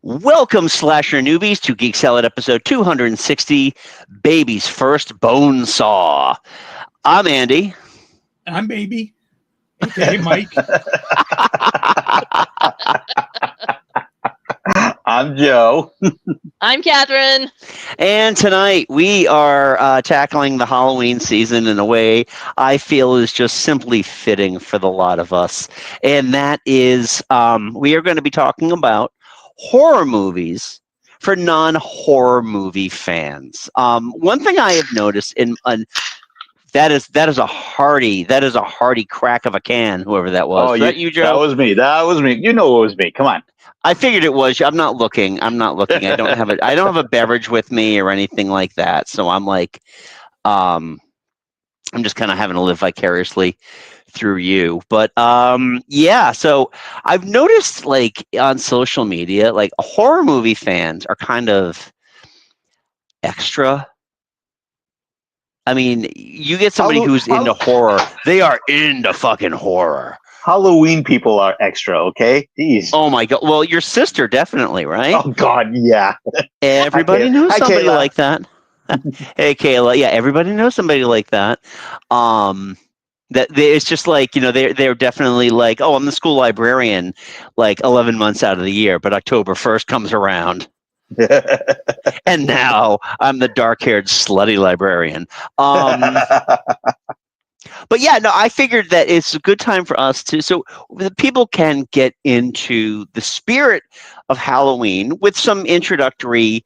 Welcome, slasher newbies, to Geek Salad episode 260, Baby's First Bonesaw. I'm Andy. I'm Baby, aka Mike. I'm Joe. I'm Catherine. And tonight we are tackling the Halloween season in a way I feel is just simply fitting for the lot of us. And that is, we are going to be talking about horror movies for non-horror movie fans. One thing I have noticed that is a hearty crack of a can, whoever that was. Oh, Is that you, Joe? That was me. You know it was me. Come on. I figured it was. I'm not looking. I don't have I don't have a beverage with me or anything like that. So I'm like, I'm just kind of having to live vicariously through you. But yeah. So I've noticed, like, on social media, like, horror movie fans are kind of extra. I mean, you get somebody who's into horror. They are into fucking horror. Halloween people are extra, okay? Jeez. Oh my God. Well, your sister definitely, right? Oh God, yeah. Everybody knows somebody like that. Hey, Kayla. Yeah, everybody knows somebody like that. It's just like, you know, they're definitely like, oh, I'm the school librarian, like 11 months out of the year, but October 1st comes around. And now I'm the dark-haired slutty librarian. But yeah, no, I figured that it's a good time for us so the people can get into the spirit of Halloween with some introductory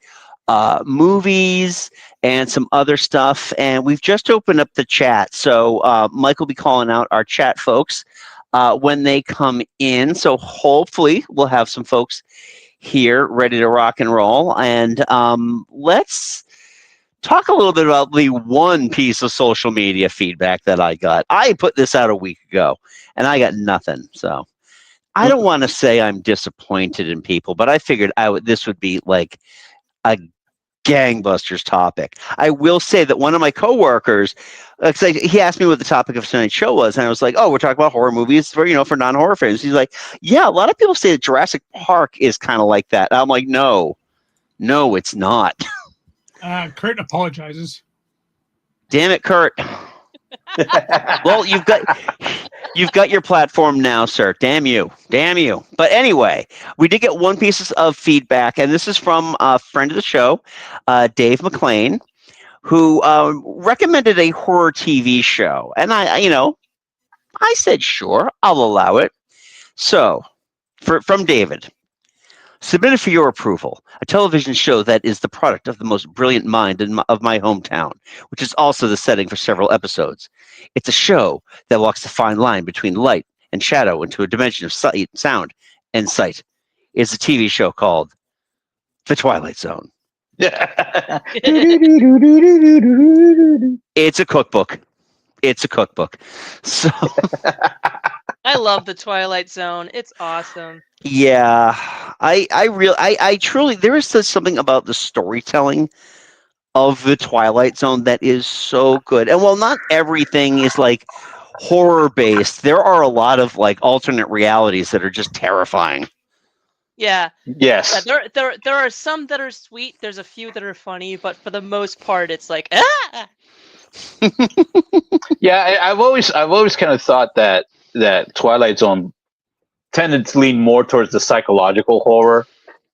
movies and some other stuff. And we've just opened up the chat. So Mike will be calling out our chat folks when they come in. So hopefully we'll have some folks here ready to rock and roll. And let's talk a little bit about the one piece of social media feedback that I got. I put this out a week ago, and I got nothing. So I don't want to say I'm disappointed in people, but I figured this would be like a gangbusters topic. I will say that one of my coworkers, he asked me what the topic of tonight's show was, and I was like, "Oh, we're talking about horror movies for non-horror fans." He's like, "Yeah, a lot of people say that Jurassic Park is kind of like that." And I'm like, "No, it's not." Kurt apologizes. Damn it, Kurt. Well, you've got your platform now, sir. Damn you. But anyway, we did get one piece of feedback, and this is from a friend of the show, Dave McLean, who recommended a horror TV show. And I said, sure, I'll allow it. So, from David. Submitted for your approval, a television show that is the product of the most brilliant mind of my hometown, which is also the setting for several episodes. It's a show that walks the fine line between light and shadow into a dimension of sight, sound, and sight. It's a TV show called The Twilight Zone. It's a cookbook. So I love The Twilight Zone. It's awesome. Yeah, I truly, there is something about the storytelling of The Twilight Zone that is so good. And while not everything is like horror based, there are a lot of like alternate realities that are just terrifying. Yeah. Yes. Yeah, there are some that are sweet. There's a few that are funny, but for the most part, it's like ah. Yeah, I've always kind of thought that Twilight Zone tended to lean more towards the psychological horror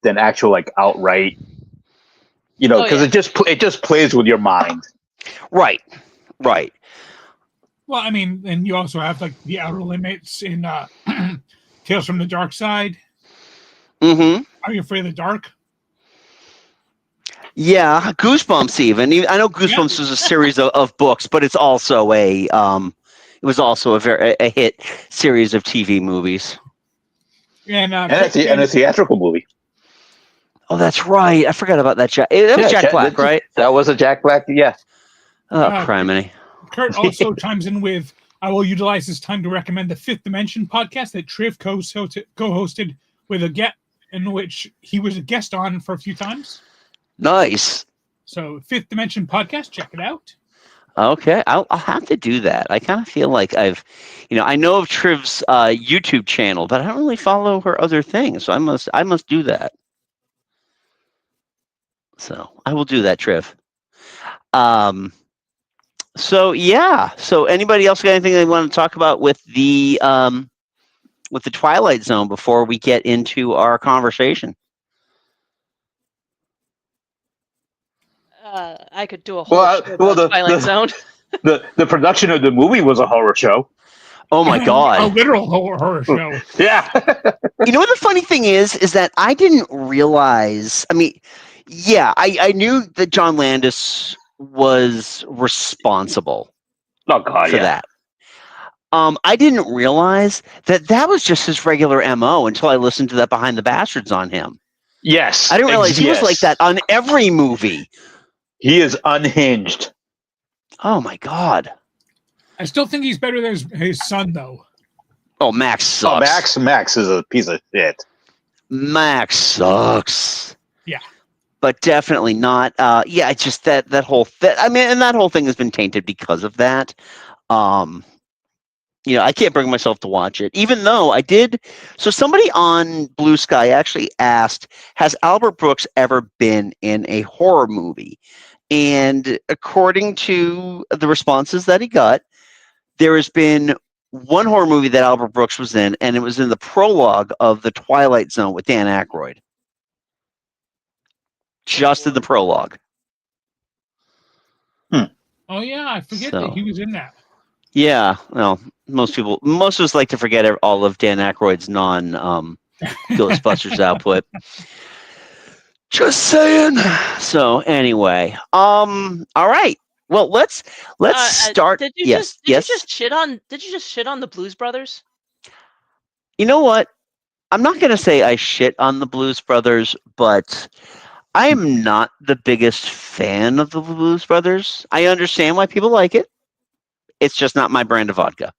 than actual like outright, because it just plays with your mind. Right. Well, I mean, and you also have like the Outer Limits in Tales from the Dark Side. Mm-hmm. Are you afraid of the dark? Yeah, Goosebumps even. I know Goosebumps was a series of books, but it's also a hit series of TV movies. And a theatrical movie. Oh, that's right. I forgot about that. That was Jack Black, right? That was a Jack Black. Yeah. Oh, criminy. Kurt also chimes in with, I will utilize this time to recommend the Fifth Dimension podcast that Triv co-hosted with a get in which he was a guest on for a few times. Nice. So Fifth Dimension podcast, check it out. Okay, I'll have to do that. I kind of feel like I know of Triv's YouTube channel, but I don't really follow her other things, so I must do that. So I will do that, Triv. So yeah. So anybody else got anything they want to talk about with the Twilight Zone before we get into our conversation? I could do a whole show about Twilight Zone. The production of the movie was a horror show. Oh my A god! literal horror show. Yeah. You know what the funny thing is that I didn't realize. I mean, yeah, I knew that John Landis was responsible Oh god, for yeah. that. I didn't realize that was just his regular MO until I listened to that Behind the Bastards on him. Yes. I didn't realize he was like that on every movie. He is unhinged. Oh my god! I still think he's better than his son, though. Oh, Max sucks. Max is a piece of shit. Max sucks. Yeah. But definitely not. Yeah, it's just that whole thing. I mean, and that whole thing has been tainted because of that. I can't bring myself to watch it, even though I did. So somebody on Blue Sky actually asked, has Albert Brooks ever been in a horror movie? And according to the responses that he got, there has been one horror movie that Albert Brooks was in, and it was in the prologue of The Twilight Zone with Dan Aykroyd. Just in the prologue. Oh yeah, I forget that he was in that. Yeah, well, most of us like to forget all of Dan Aykroyd's Ghostbusters output. Just saying. So anyway, all right. Well, let's start. Did you yes. just shit on the Blues Brothers? You know what? I'm not going to say I shit on the Blues Brothers, but I am not the biggest fan of the Blues Brothers. I understand why people like it. It's just not my brand of vodka.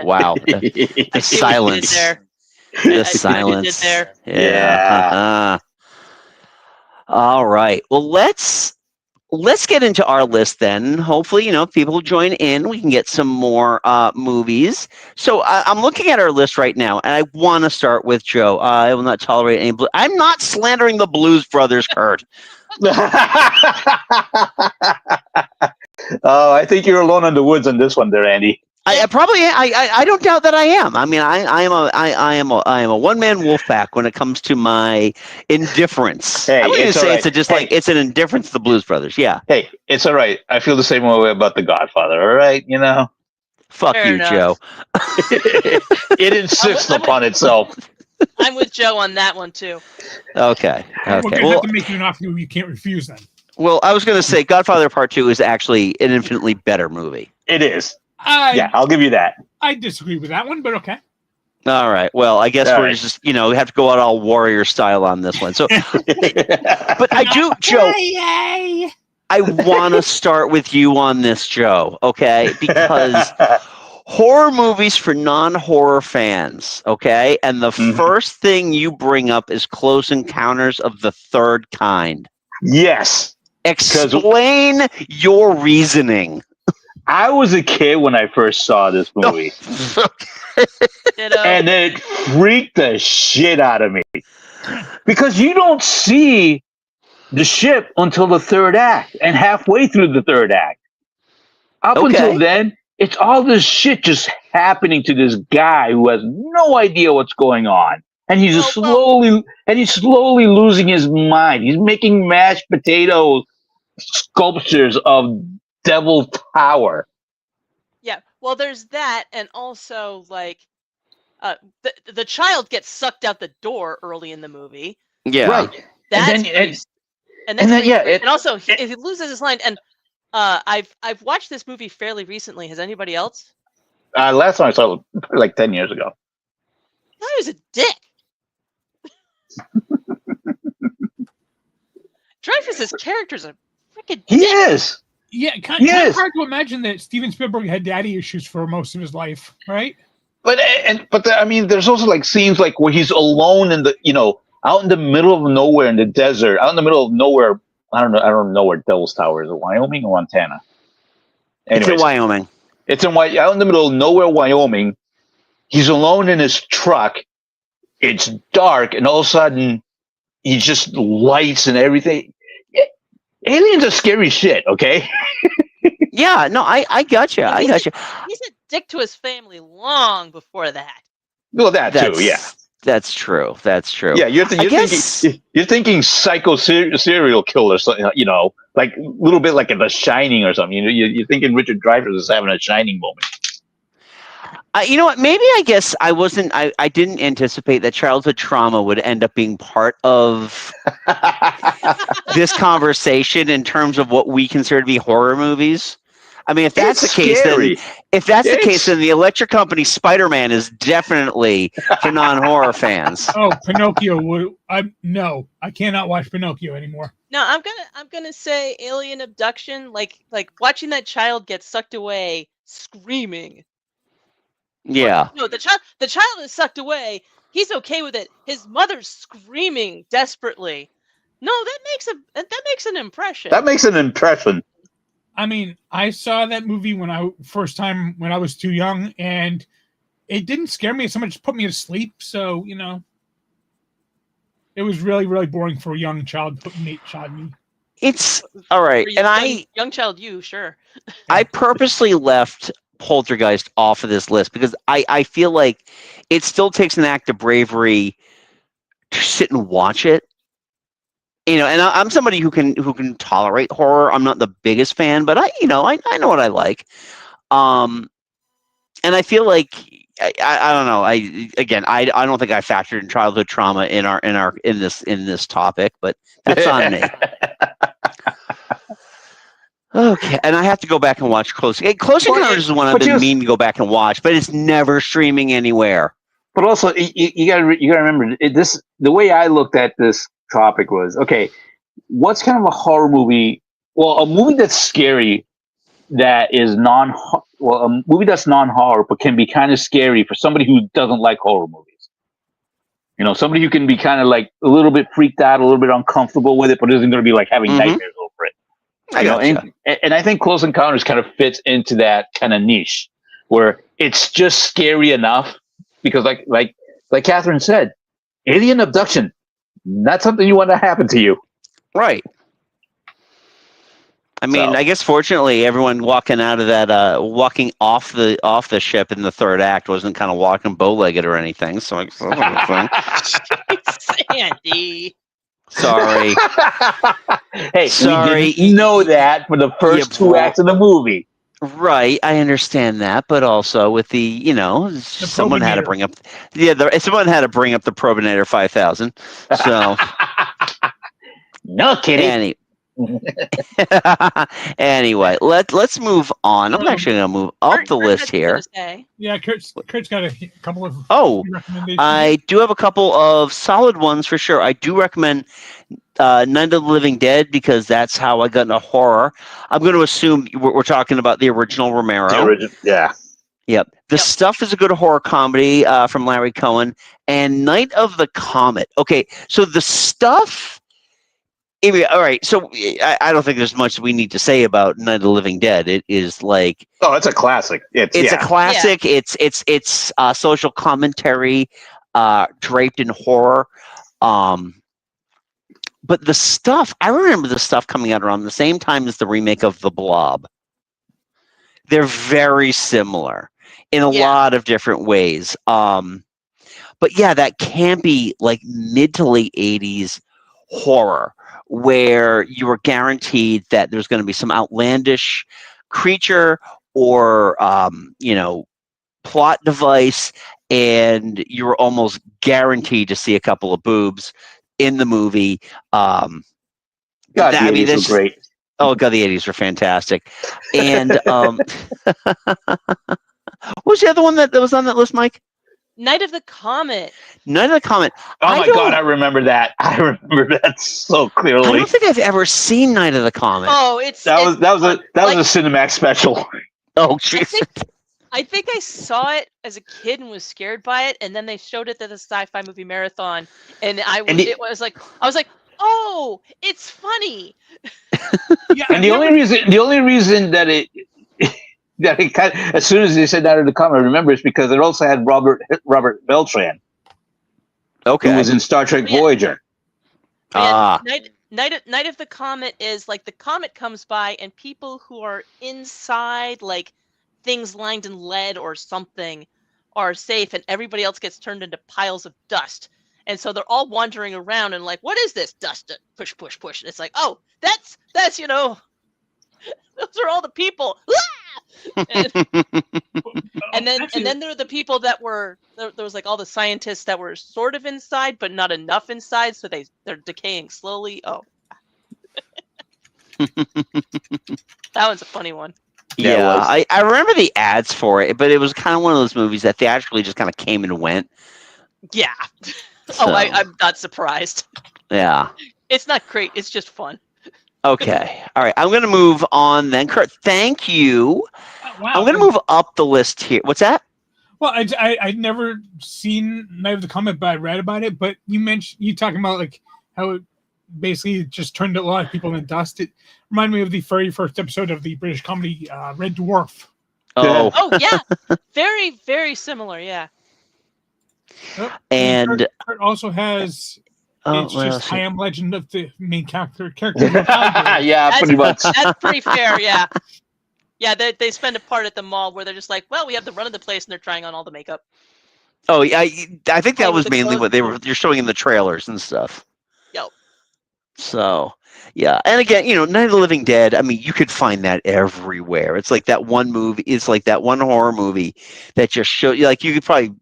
Wow. The silence. The silence. There. Yeah. All right. Well, let's get into our list then. Hopefully, people join in. We can get some more movies. So I'm looking at our list right now, and I want to start with Joe. I will not tolerate any blue. I'm not slandering the Blues Brothers, Kurt. Oh, I think you're alone in the woods on this one, there, Andy. I probably I don't doubt that I am. I mean, I am a one man wolf pack when it comes to my indifference. Hey, I wouldn't say right. it's an indifference to the Blues Brothers. Yeah. Hey, it's all right. I feel the same way about The Godfather. All right, Fuck Fair you, enough. Joe. It insists upon itself. I'm with Joe on that one too. Okay. We're gonna have to make you an offer you can't refuse then. Well, I was going to say Godfather Part 2 is actually an infinitely better movie. It is. Yeah, I'll give you that. I disagree with that one, but okay. All right. Well, I guess we're just, we have to go out all warrior style on this one. So, but I do, Joe, I want to start with you on this, Joe, okay? Because horror movies for non-horror fans, okay? And the first thing you bring up is Close Encounters of the Third Kind. Yes. Explain your reasoning. I was a kid when I first saw this movie. And it freaked the shit out of me. Because you don't see the ship until the third act and halfway through the third act. Up until then, it's all this shit just happening to this guy who has no idea what's going on. And he's slowly losing his mind. He's making mashed potato sculptures of Devil Tower. Yeah, well, there's that, and also the child gets sucked out the door early in the movie. Yeah, right. And also if he loses his line, and I've watched this movie fairly recently. Has anybody else? Last time I saw it was like 10 years ago. I was a dick. Dreyfuss's character's a freaking dick. He is. Yeah, kind of hard to imagine that Steven Spielberg had daddy issues for most of his life, right? But there's also scenes where he's alone in the out in the middle of nowhere in the desert, out in the middle of nowhere. I don't know where Devil's Tower is. Wyoming or Montana? Anyways, it's in Wyoming. It's out in the middle of nowhere, Wyoming. He's alone in his truck, it's dark, and all of a sudden he just lights and everything. Aliens are scary shit, okay? Yeah, no, I gotcha. I gotcha. He's a dick to his family long before that. Well, that too, yeah. That's true. That's true. Yeah, you're thinking psycho serial killer, like a little bit like in The Shining or something. You're thinking Richard Dreyfuss is having a Shining moment. You know what? Maybe I guess I wasn't. I didn't anticipate that childhood trauma would end up being part of this conversation in terms of what we consider to be horror movies. I mean, if that's the case, then the Electric Company Spider-Man is definitely for non-horror fans. Oh, Pinocchio! No, I cannot watch Pinocchio anymore. No, I'm gonna say alien abduction, like watching that child get sucked away, screaming. Yeah. No, the child is sucked away. He's okay with it. His mother's screaming desperately. No, that makes an impression. That makes an impression. I mean, I saw that movie when I was too young, and it didn't scare me so much; it put me to sleep. So it was really, really boring for a young child. It's all right, and young child, sure. I purposely left Poltergeist off of this list because I feel like it still takes an act of bravery to sit and watch it. And I'm somebody who can tolerate horror. I'm not the biggest fan, but I know what I like. And I feel like I don't know. I don't think I factored in childhood trauma in this topic, but that's on me. Okay, and I have to go back and watch Close Encounters is one I've been meaning to go back and watch, but it's never streaming anywhere. But also, you gotta remember the way I looked at this topic was, okay, what's kind of a horror movie? Well, a movie that's scary that is a movie that's non-horror but can be kind of scary for somebody who doesn't like horror movies. Somebody who can be kind of like a little bit freaked out, a little bit uncomfortable with it, but isn't going to be like having nightmares over it. And I think Close Encounters kind of fits into that kind of niche where it's just scary enough because, like Catherine said, alien abduction, not something you want to happen to you. Right. I mean, I guess fortunately, everyone walking out of that, walking off the ship in the third act wasn't kind of walking bow-legged or anything. So Sandy. Sorry. Hey, sorry. We didn't know that for the first two acts of the movie. Right, I understand that, but also with someone had to bring up, someone had to bring up the Probinator 5000. So, no kidding. Anyway, let's move on. I'm actually going to move up the list here. Yeah, Kurt's got a couple of recommendations. I do have a couple of solid ones for sure. I do recommend Night of the Living Dead because that's how I got into horror. I'm going to assume we're talking about the original Romero. Yeah. Yep. The Stuff is a good horror comedy from Larry Cohen. And Night of the Comet. Okay, so The Stuff... All right, so I don't think there's much we need to say about Night of the Living Dead. It is like it's a classic. It's a classic. Yeah. It's social commentary draped in horror. But The Stuff, I remember The Stuff coming out around the same time as the remake of The Blob. They're very similar in a lot of different ways. But yeah, that campy like mid to late 80s horror, where you were guaranteed that there's going to be some outlandish creature or, plot device, and you were almost guaranteed to see a couple of boobs in the movie. God, the 80s were great. Oh, God, the 80s were fantastic. And what was the other one that was on that list, Mike? Night of the Comet. Night of the Comet. Oh my God, I remember that. I remember that so clearly. I don't think I've ever seen Night of the Comet. Oh, that was a Cinemax special. Oh, jeez. I think I saw it as a kid and was scared by it, and then they showed it at the Sci-Fi Movie Marathon, and I was like, oh, it's funny. Yeah, and the only reason that it as soon as they said Night of the Comet, I remember, is because it also had Robert Beltran. Okay. Who was in Star Trek Voyager. Ah. Night of the Comet is like the comet comes by and people who are inside like things lined in lead or something are safe and everybody else gets turned into piles of dust. And so they're all wandering around and like, what is this dust? Push, push, push. And it's like, oh, that's those are all the people. And then there were the people that were there was like all the scientists that were sort of inside but not enough inside, so they're decaying slowly. Oh. That one's a funny one. Yeah, I remember the ads for it, but it was kind of one of those movies that theatrically just kind of came and went. Yeah. So, I'm not surprised. Yeah. It's not great. It's just fun. Okay. All right. I'm going to move on then. Kurt, thank you. Wow. I'm going to move up the list here. What's that? Well, I'd never seen Night of the Comet, but I read about it. But you talking about like how it basically just turned a lot of people into dust. It reminded me of the very first episode of the British comedy Red Dwarf. Oh yeah. Very, very similar. Yeah. Yep. And Kurt also has. It's just I Am Legend of the main character. Yeah, pretty much. That's pretty fair. Yeah. Yeah, they spend a part at the mall where they're just like, well, we have the run of the place, and they're trying on all the makeup. Oh, yeah, I think that was mainly what you're showing in the trailers and stuff. Yep. So, yeah, and again, Night of the Living Dead. I mean, you could find that everywhere. It's like that one movie. It's like that one horror movie that just show you. Like you could probably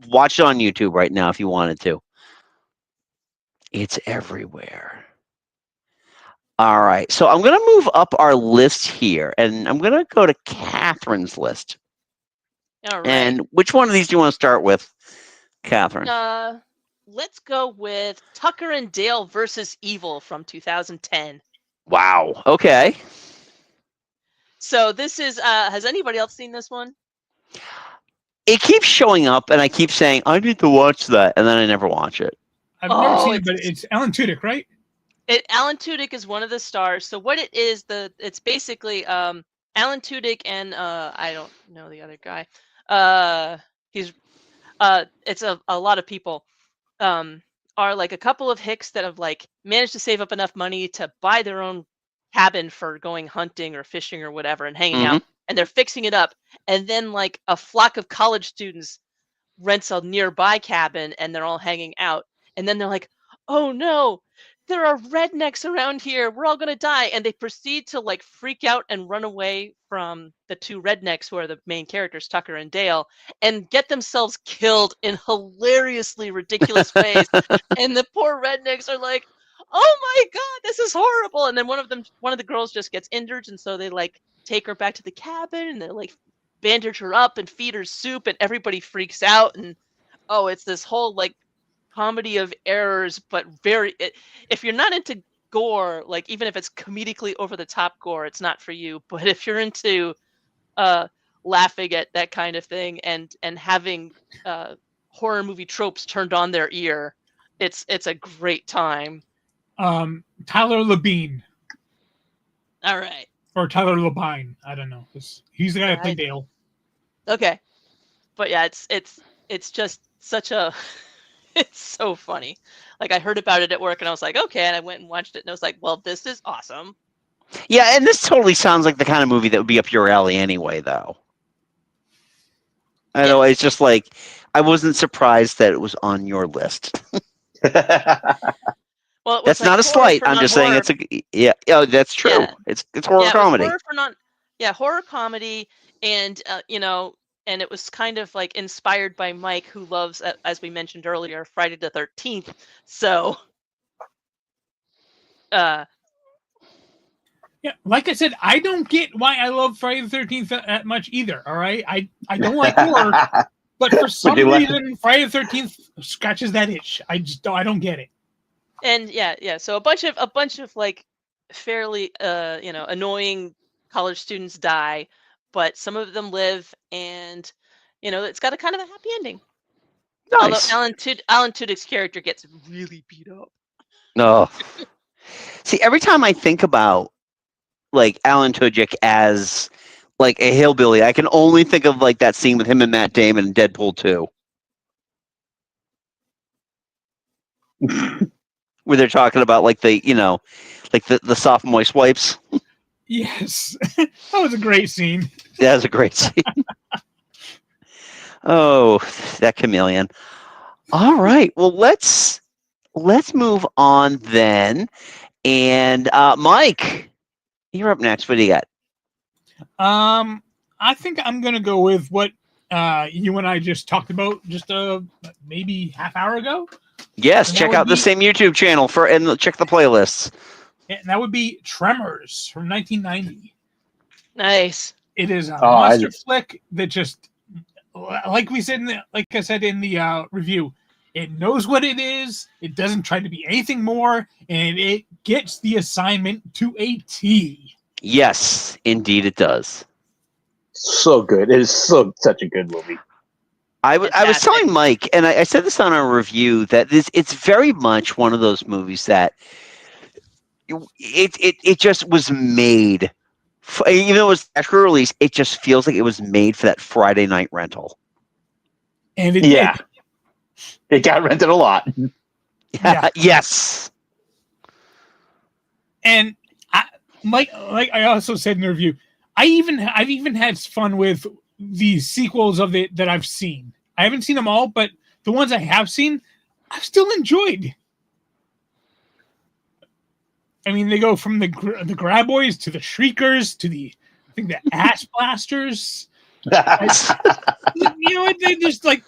watch it on YouTube right now if you wanted to. It's everywhere. All right, so I'm going to move up our list here, and I'm going to go to Catherine's list. All right. And which one of these do you want to start with, Catherine? Let's go with Tucker and Dale versus Evil from 2010. Wow. Okay. So this is, has anybody else seen this one? It keeps showing up, and I keep saying, I need to watch that, and then I never watch it. I've never seen it, but it's Alan Tudyk, right? Alan Tudyk is one of the stars. So what it is, it's basically Alan Tudyk and I don't know the other guy. It's a lot of people are like a couple of hicks that have like managed to save up enough money to buy their own cabin for going hunting or fishing or whatever and hanging out, and they're fixing it up, and then like a flock of college students rents a nearby cabin and they're all hanging out, and then they're like, oh no, there are rednecks around here, we're all gonna die, and they proceed to like freak out and run away from the two rednecks who are the main characters, Tucker and Dale, and get themselves killed in hilariously ridiculous ways. And the poor rednecks are like, oh my god, this is horrible. And then one of the girls just gets injured, and so they like take her back to the cabin and they like bandage her up and feed her soup, and everybody freaks out. And it's this whole like comedy of errors, but if you're not into gore, like even if it's comedically over the top gore, it's not for you. But if you're into laughing at that kind of thing and having horror movie tropes turned on their ear, it's a great time. Tyler Labine. All right. Or Tyler Labine. I don't know. He's the guy that played Dale. Okay. But yeah, it's just such a it's so funny. Like I heard about it at work and I was like, okay, and I went and watched it and I was like, well, this is awesome. Yeah, and this totally sounds like the kind of movie that would be up your alley anyway, though. I know, it's just like I wasn't surprised that it was on your list. Well, that's like not a slight. I'm just saying it's that's true. Yeah. It's horror comedy. Horror comedy, and and it was kind of like inspired by Mike, who loves, as we mentioned earlier, Friday the 13th. So, yeah, like I said, I don't get why I love Friday the 13th that much either. All right, I don't like horror, but for some reason, Friday the 13th scratches that itch. I don't get it. And so a bunch of like fairly annoying college students die, but some of them live, and it's got a kind of a happy ending. Nice. Although Alan Tudyk's character gets really beat up. No. See, every time I think about like Alan Tudyk as like a hillbilly, I can only think of like that scene with him and Matt Damon in Deadpool 2. Where they're talking about like the soft moist wipes. Yes, that was a great scene. That was a great scene. Oh, that chameleon. All right. Well, let's move on then. And Mike, you're up next. What do you got? I think I'm gonna go with what you and I just talked about just maybe half hour ago. Yes, check out the same YouTube channel and check the playlists. And that would be Tremors from 1990. Nice. It is a monster flick that just, like I said in the review, it knows what it is. It doesn't try to be anything more, and it gets the assignment to a T. Yes, indeed it does. So good. It is such a good movie. I was telling Mike, and I said this on our review, that it's very much one of those movies that it just was made. Even though it was theatrical release, it just feels like it was made for that Friday night rental. And it did. It got rented a lot. Yeah. Yes. And like I also said in the review, I've even had fun with the sequels of it that I've seen. I haven't seen them all, but the ones I have seen, I've still enjoyed. I mean, they go from the Graboids to the Shriekers to the Ass Blasters. They just like,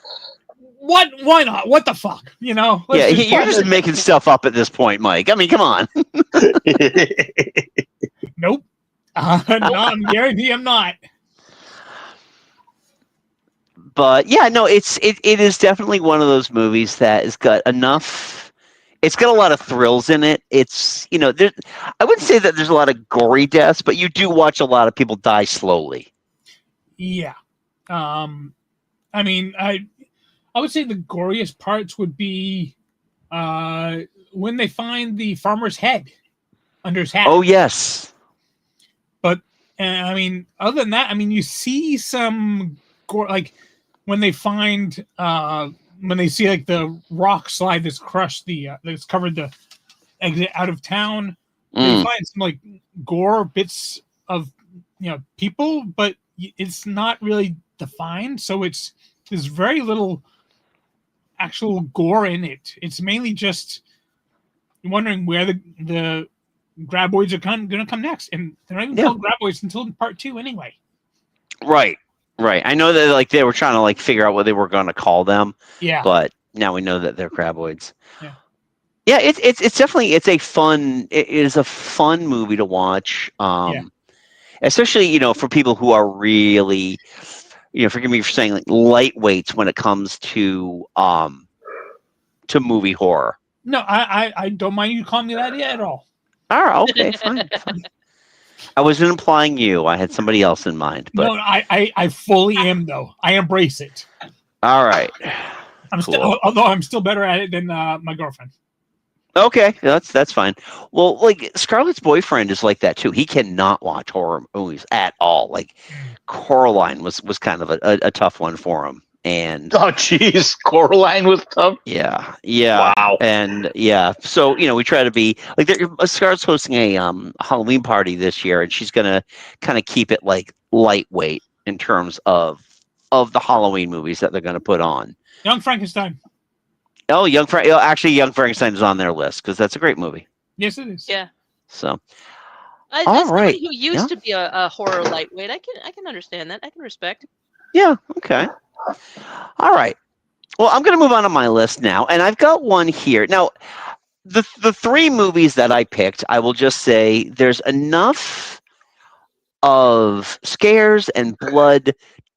what? Why not? What the fuck? You're just making stuff up at this point, Mike. I mean, come on. Nope. No, I'm guaranteed I'm not. But yeah, no, it is definitely one of those movies that has got enough. It's got a lot of thrills in it. It's I wouldn't say that there's a lot of gory deaths, but you do watch a lot of people die slowly. Yeah. I mean, I would say the goriest parts would be when they find the farmer's head under his hat. Oh yes. But I mean, other than that, I mean, you see some gore, like when they find when they see like the rock slide that's crushed that's covered the exit out of town. They find some like gore bits of people, but it's not really defined, so there's very little actual gore in it. It's mainly just wondering where the Graboids are going to come next, and they're not even called Graboids until part 2 anyway. Right. I know that they were trying to figure out what they were going to call them. Yeah. But now we know that they're Graboids. Yeah. Yeah, it's definitely it is a fun movie to watch. Especially for people who are really forgive me for saying lightweights when it comes to movie horror. No, I don't mind you calling me that at all. All right, okay, fine. I wasn't implying you. I had somebody else in mind. But no, I fully am though. I embrace it. All right. Although I'm still better at it than my girlfriend. Okay, that's fine. Well, Scarlett's boyfriend is like that too. He cannot watch horror movies at all. Coraline was kind of a tough one for him. And oh, jeez, Coraline was tough. Yeah. Wow. And so we try to be Scarlett's hosting a Halloween party this year, and she's gonna kind of keep it lightweight in terms of the Halloween movies that they're gonna put on. Young Frankenstein. Oh, Young Frankenstein is on their list because that's a great movie. Yes, it is. Yeah. So, as somebody who used to be a horror lightweight, I can understand that. I can respect. Yeah. Okay. All right. Well, I'm going to move on to my list now, and I've got one here. Now, the 3 movies that I picked, I will just say there's enough of scares and blood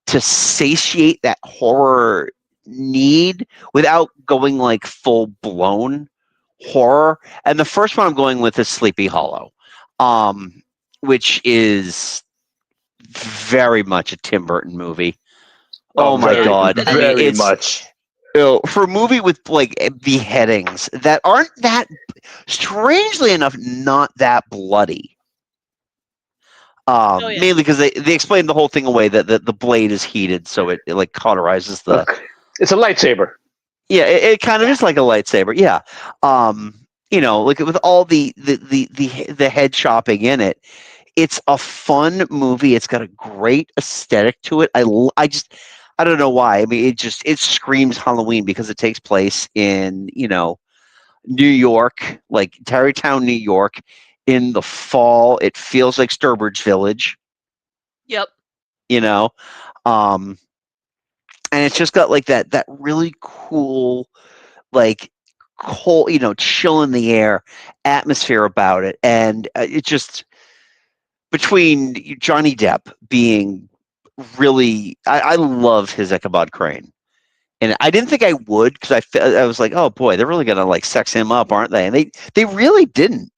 to satiate that horror need without going full blown horror. And the first one I'm going with is Sleepy Hollow, which is very much a Tim Burton movie. Oh my God. Very much. For a movie with beheadings that aren't that, strangely enough, not that bloody. Mainly because they explain the whole thing away that the blade is heated, so it cauterizes the. Look, it's a lightsaber. Yeah, it kind of is like a lightsaber. Yeah. Like with all the head chopping in it, it's a fun movie. It's got a great aesthetic to it. I don't know why. I mean, it screams Halloween because it takes place in, New York, like Tarrytown, New York, in the fall. It feels like Sturbridge Village, Yep. Um, and it's just got like that really cool, like cold, chill in the air atmosphere about it, and it just between Johnny Depp being really, I love his Ichabod Crane. And I didn't think I would because I was like, oh boy, they're really gonna like sex him up, aren't they? And they really didn't.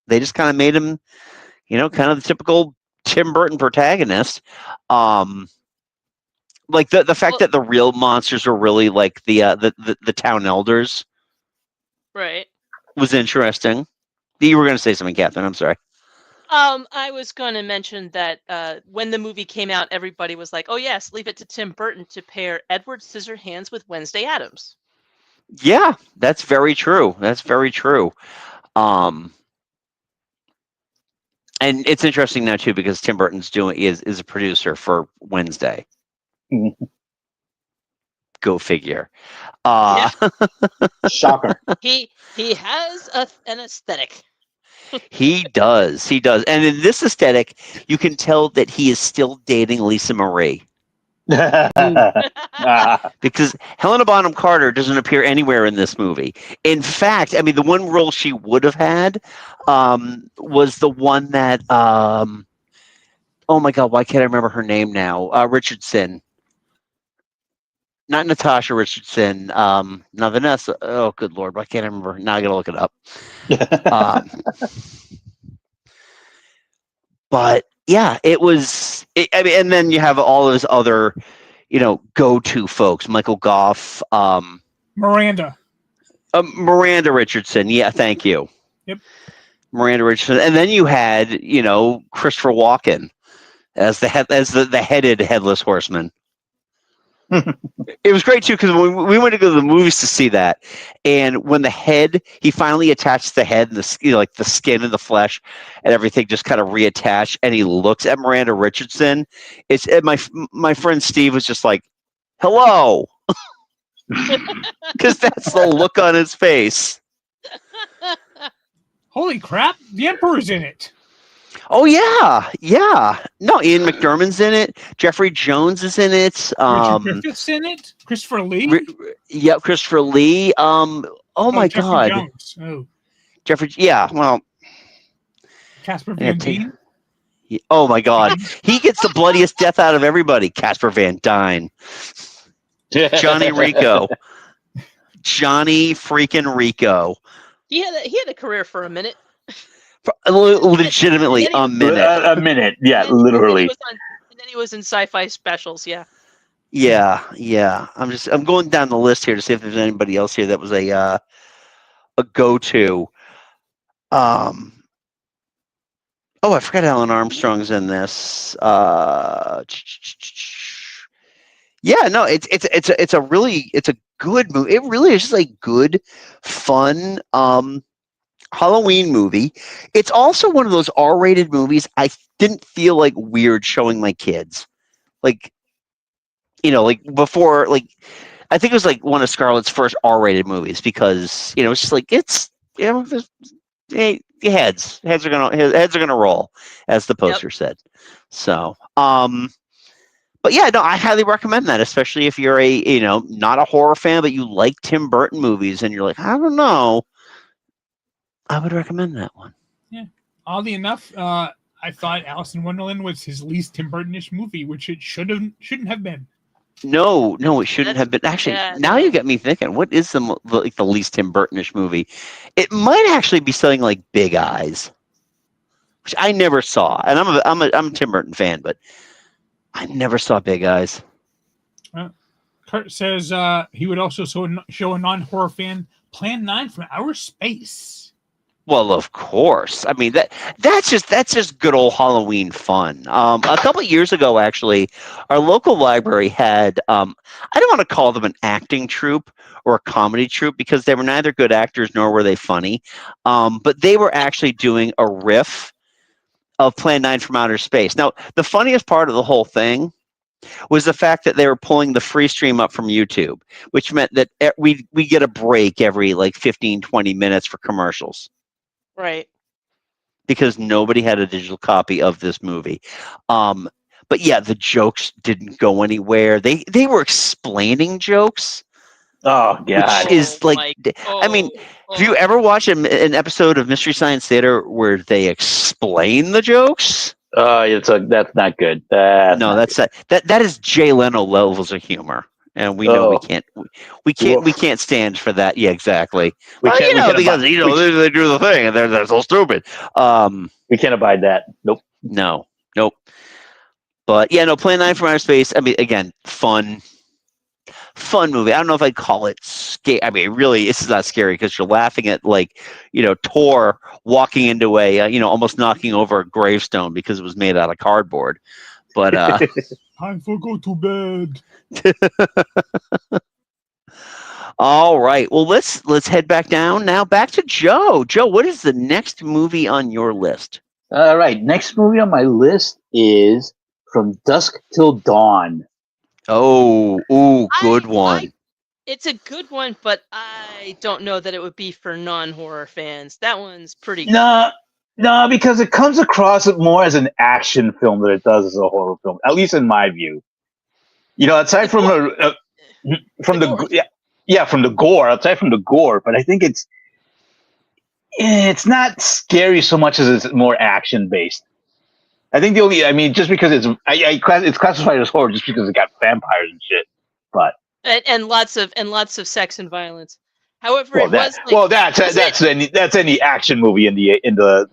They just kind of made him, kind of the typical Tim Burton protagonist. Like the fact that the real monsters were really like the town elders, right, was interesting. You were going to say something, Catherine. I'm sorry. I was going to mention that when the movie came out, everybody was like, "Oh yes, leave it to Tim Burton to pair Edward Scissorhands with Wednesday Addams." Yeah, that's very true. That's very true. And it's interesting now too because Tim Burton's is a producer for Wednesday. Go figure. Shocker. He has an aesthetic. He does. And in this aesthetic, you can tell that he is still dating Lisa Marie. Because Helena Bonham Carter doesn't appear anywhere in this movie. In fact, I mean, the one role she would have had was the one that, oh my God, why can't I remember her name now? Richardson. Not Natasha Richardson. Not Vanessa. Oh, good Lord. Why can't I remember? Now I got to look it up. But yeah, it was. I mean, and then you have all those other, go-to folks. Michael Goff, Miranda Richardson. Yeah, thank you. Yep. Miranda Richardson, and then you had, Christopher Walken as the headed headless horseman. It was great too because we went to go to the movies to see that, and when he finally attached the head and the like the skin and the flesh and everything just kind of reattached, and he looks at Miranda Richardson. My friend Steve was just like, "Hello," because that's the look on his face. Holy crap! The Emperor's in it. Oh yeah. No, Ian McDermott's in it. Jeffrey Jones is in it. Richard Griffith's in it. Christopher Lee. Yeah, Christopher Lee. Oh my Jeffrey God. Jones. Oh. Jeffrey. Yeah. Well. Casper Van Dien. Oh my God. He gets the bloodiest death out of everybody. Casper Van Dien. Johnny Rico. Johnny freaking Rico. He had a career for a minute. Legitimately a minute. A minute, yeah, literally. And then he was in sci-fi specials, yeah. Yeah. I'm going down the list here to see if there's anybody else here that was a go-to. Oh, I forgot Alan Armstrong's in this. Yeah, no, it's a good movie. It really is just a good, fun Halloween movie. It's also one of those R-rated movies I didn't feel like weird showing my kids. Like, like before, like I think it was like one of Scarlett's first R-rated movies because it's just like it's heads are gonna roll, as the poster said. So, but yeah, no, I highly recommend that, especially if you're not a horror fan but you like Tim Burton movies and you're like, I don't know. I would recommend that one. Yeah. Oddly enough, I thought Alice in Wonderland was his least Tim Burton-ish movie, which it shouldn't have been. No, it shouldn't have been. Actually, now you get me thinking. What is the least Tim Burton-ish movie? It might actually be something like Big Eyes, which I never saw, and I'm a Tim Burton fan, but I never saw Big Eyes. Kurt says he would also show a non-horror fan Plan 9 from Outer Space. Well, of course. I mean that's just good old Halloween fun. A couple of years ago, actually, our local library had I don't want to call them an acting troupe or a comedy troupe because they were neither good actors nor were they funny, but they were actually doing a riff of Plan 9 from Outer Space. Now, the funniest part of the whole thing was the fact that they were pulling the free stream up from YouTube, which meant that we get a break every like 15, 20 minutes for commercials. Right. Because nobody had a digital copy of this movie. But yeah, the jokes didn't go anywhere. They were explaining jokes. Oh God! Which is like, I mean, have you ever watched an episode of Mystery Science Theater where they explain the jokes? That's not good. That is Jay Leno levels of humor. And we know we can't stand for that. Yeah, exactly. Because they do the thing and they're so stupid. We can't abide that. Nope. Nope. But yeah, no. Plan 9 from Outer Space. I mean, again, fun movie. I don't know if I'd call it scary. I mean, really, this is not scary because you're laughing at Tor walking into a almost knocking over a gravestone because it was made out of cardboard. But time for go to bed. All right. Well, let's head back down now. Back to Joe. Joe, what is the next movie on your list? All right. Next movie on my list is From Dusk Till Dawn. Oh, good one. It's a good one, but I don't know that it would be for non-horror fans. That one's pretty. No, because it comes across more as an action film than it does as a horror film, at least in my view. Aside from the gore, but I think it's not scary so much as it's more action based. I think just because it's classified as horror just because it got vampires and shit, but and lots of sex and violence. However, that's any action movie in the 80s in the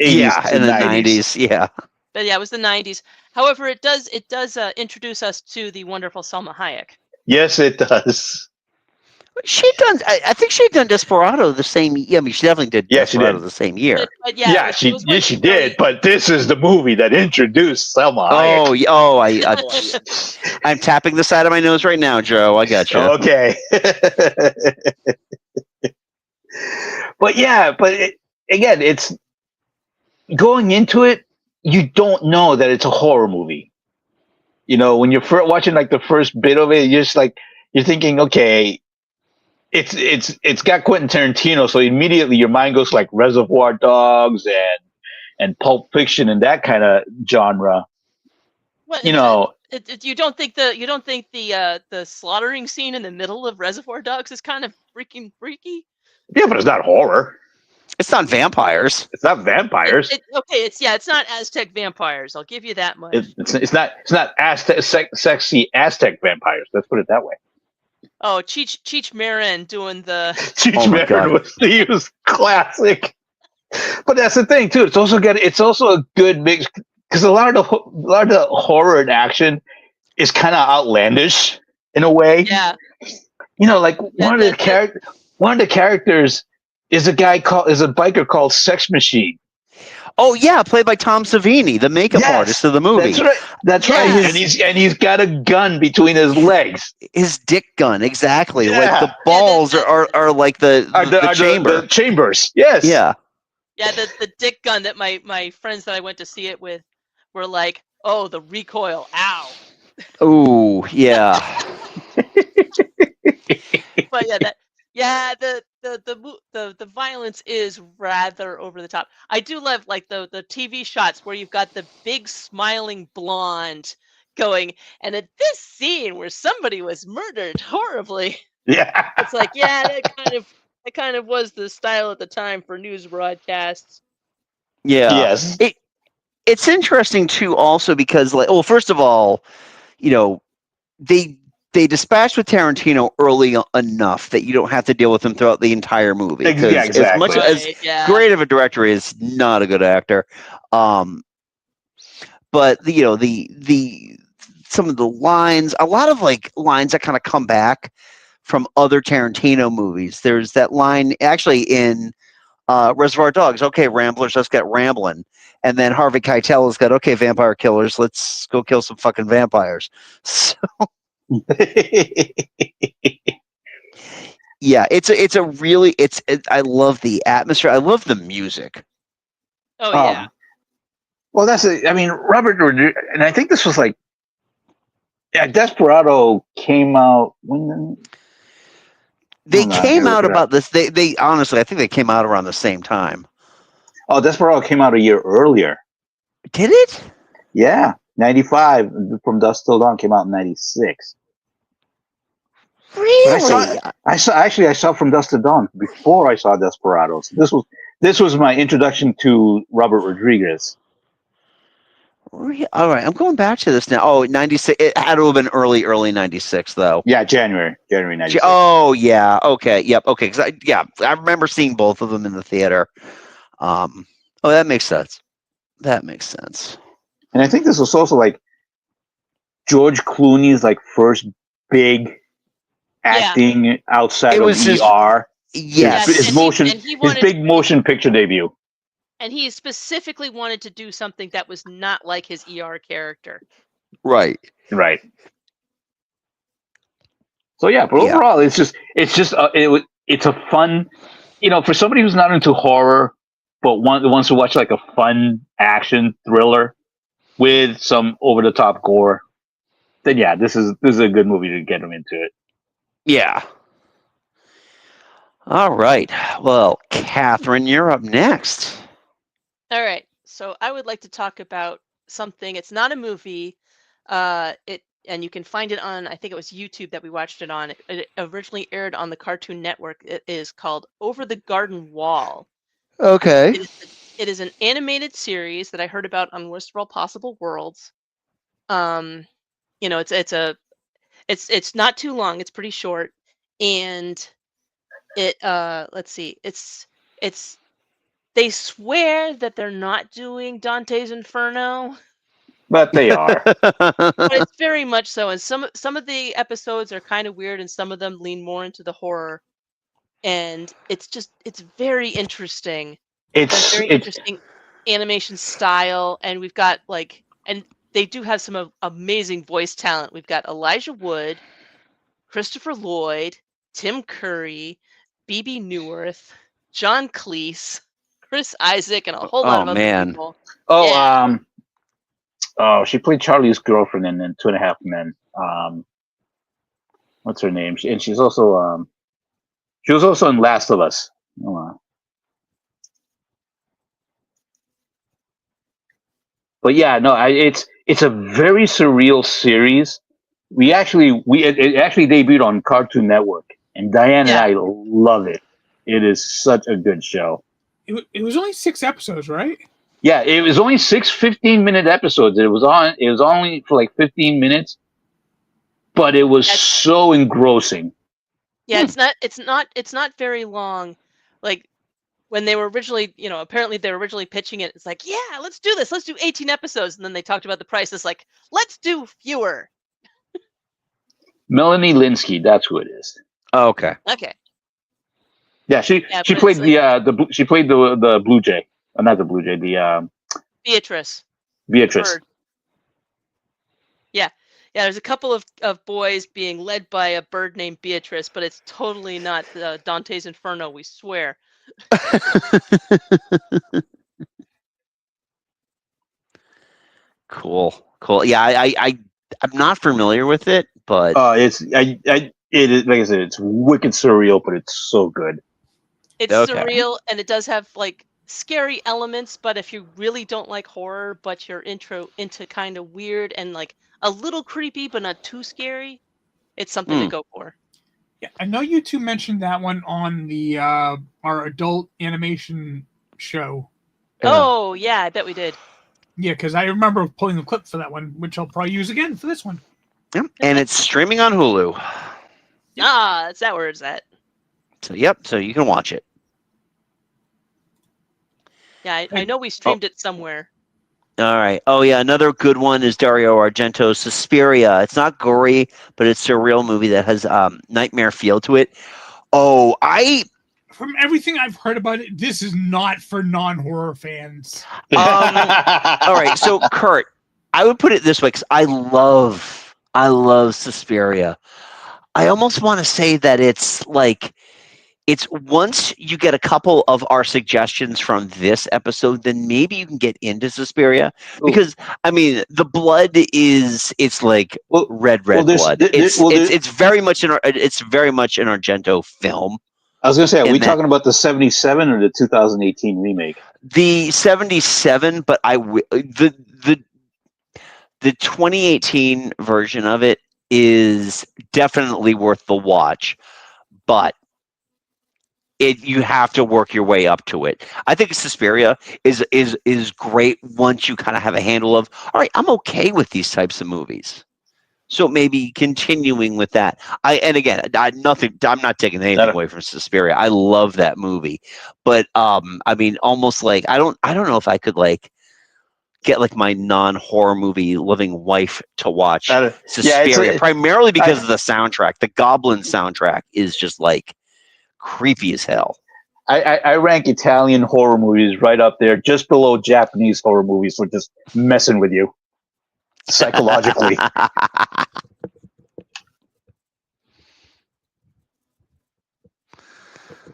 90s. Yeah. But yeah, it was the 90s. However, it does introduce us to the wonderful Salma Hayek. Yes, it does. I think she'd done Desperado the same. I mean, she definitely did Desperado the same year. But she did. But this is the movie that introduced Salma Hayek. I'm tapping the side of my nose right now, Joe. I got you. Okay. Again, it's going into it. You don't know that it's a horror movie. When you're watching like the first bit of it, you're thinking, okay, it's got Quentin Tarantino, so immediately your mind goes like Reservoir Dogs and Pulp Fiction and that kind of genre. Well, you don't think the slaughtering scene in the middle of Reservoir Dogs is kind of freaking freaky? Yeah, but it's not horror. It's not vampires. It's not vampires. It's not Aztec vampires. I'll give you that much. It's not sexy Aztec vampires. Let's put it that way. Oh, Cheech Marin doing the. Cheech Marin was classic. But that's the thing too. It's also a good mix because a lot of the horror and action is kind of outlandish in a way. Yeah. One of the characters is a biker called Sex Machine. Oh yeah, played by Tom Savini, the makeup artist of the movie. That's right. And he's got a gun between his legs. His dick gun, exactly. Yeah. Like the balls are like the chamber. The chambers. Yes. Yeah. Yeah, the dick gun that my friends that I went to see it with were like, oh, the recoil, ow. Oh yeah. But the violence is rather over the top. I do love like the TV shots where you've got the big smiling blonde going, and at this scene where somebody was murdered horribly. Yeah, it's like that kind of was the style at the time for news broadcasts. Yeah. Yes. It's interesting too, also because first of all, they dispatched with Tarantino early enough that you don't have to deal with him throughout the entire movie. Yeah, exactly. As much as great of a director is, not a good actor. But the some of the lines, a lot of lines that kind of come back from other Tarantino movies. There's that line actually in Reservoir Dogs. Okay, Ramblers. Let's get rambling. And then Harvey Keitel has got, okay, vampire killers. Let's go kill some fucking vampires. So, yeah, I love the atmosphere. I love the music. Oh yeah. Well, I mean, Robert Rodriguez, and I think this was like, yeah, Desperado came out when. They came out about this. They honestly, I think they came out around the same time. Oh, Desperado came out a year earlier. Did it? Yeah, 95. From Dusk Till Dawn came out in 96. Really? I saw From Dusk Till Dawn before I saw Desperados. This was my introduction to Robert Rodriguez. All right, I'm going back to this now. Oh, 96. It had to have been early 96, though. Yeah, January 96. Oh, yeah. Okay. Yep. Okay. Because I remember seeing both of them in the theater. Oh, that makes sense. And I think this was also like George Clooney's like first big acting outside of ER. Yes. His big motion picture debut. And he specifically wanted to do something that was not like his ER character. Right. So yeah, but overall, it's a fun, for somebody who's not into horror, but wants to watch like a fun action thriller with some over the top gore. Then yeah, this is a good movie to get them into it. Yeah. All right. Well, Catherine, you're up next. All right. So I would like to talk about something. It's not a movie. And you can find it on, I think it was YouTube that we watched it on. It originally aired on the Cartoon Network. It is called Over the Garden Wall. Okay. It is an animated series that I heard about on List of All Possible Worlds. It's not too long. It's pretty short, and let's see. It's they swear that they're not doing Dante's Inferno, but they are. But it's very much so. And some of the episodes are kind of weird, and some of them lean more into the horror. And it's very interesting. It's a very interesting animation style, and we've got and they do have some amazing voice talent. We've got Elijah Wood, Christopher Lloyd, Tim Curry, Bebe Neuwirth, John Cleese, Chris Isaac, and a whole lot of other people. Oh, yeah. She played Charlie's girlfriend in 2.5 Men. What's her name? And she's also she was also in Last of Us. But yeah, no, it's a very surreal series. It actually debuted on Cartoon Network, and Diane and I love it. It is such a good show. It was only 6 episodes, right? Yeah, it was only 6 15-minute episodes. It was only for like 15 minutes, but it was so engrossing. Yeah, it's not very long. Like when they were originally, apparently they were originally pitching it. It's like, yeah, let's do this. Let's do 18 episodes. And then they talked about the price. It's like, let's do fewer. Melanie Linsky, that's who it is. Oh, okay. Okay. Yeah, she played the Blue Jay. Not the Blue Jay, the Beatrice. Bird. Yeah. Yeah, there's a couple of boys being led by a bird named Beatrice, but it's totally not Dante's Inferno, we swear. Cool. Yeah, I'm not familiar with it, but it is, like I said, it's wicked surreal, but it's so good. It's surreal, and it does have scary elements, but if you really don't like horror, but you're into kind of weird and a little creepy, but not too scary, it's something to go for. Yeah, I know you two mentioned that one on the our adult animation show. Oh yeah, I bet we did. Yeah, because I remember pulling the clip for that one, which I'll probably use again for this one. Yep. And it's streaming on Hulu. That's that where it's at. So you can watch it. Yeah, I know we streamed it somewhere. All right. Oh yeah, another good one is Dario Argento's Suspiria. It's not gory, but it's a real movie that has nightmare feel to it. Oh, from everything I've heard about it, this is not for non-horror fans. All right, so Kurt, I would put it this way because I love Suspiria. I almost want to say that it's like it's once you get a couple of our suggestions from this episode, then maybe you can get into Suspiria because I mean the blood it's like red blood. It's very much an Argento film. I was gonna say, are we talking about the 77 or the 2018 remake? The 77, but the 2018 version of it is definitely worth the watch, but you have to work your way up to it. I think Suspiria is great once you kind of have a handle of, all right, I'm okay with these types of movies. So maybe continuing with that. I'm not taking anything away from Suspiria. I love that movie. But I mean almost like I don't know if I could like get like my non-horror movie loving wife to watch Suspiria primarily because of the soundtrack. The Goblin soundtrack is just like creepy as hell. I rank Italian horror movies right up there, just below Japanese horror movies for just messing with you psychologically.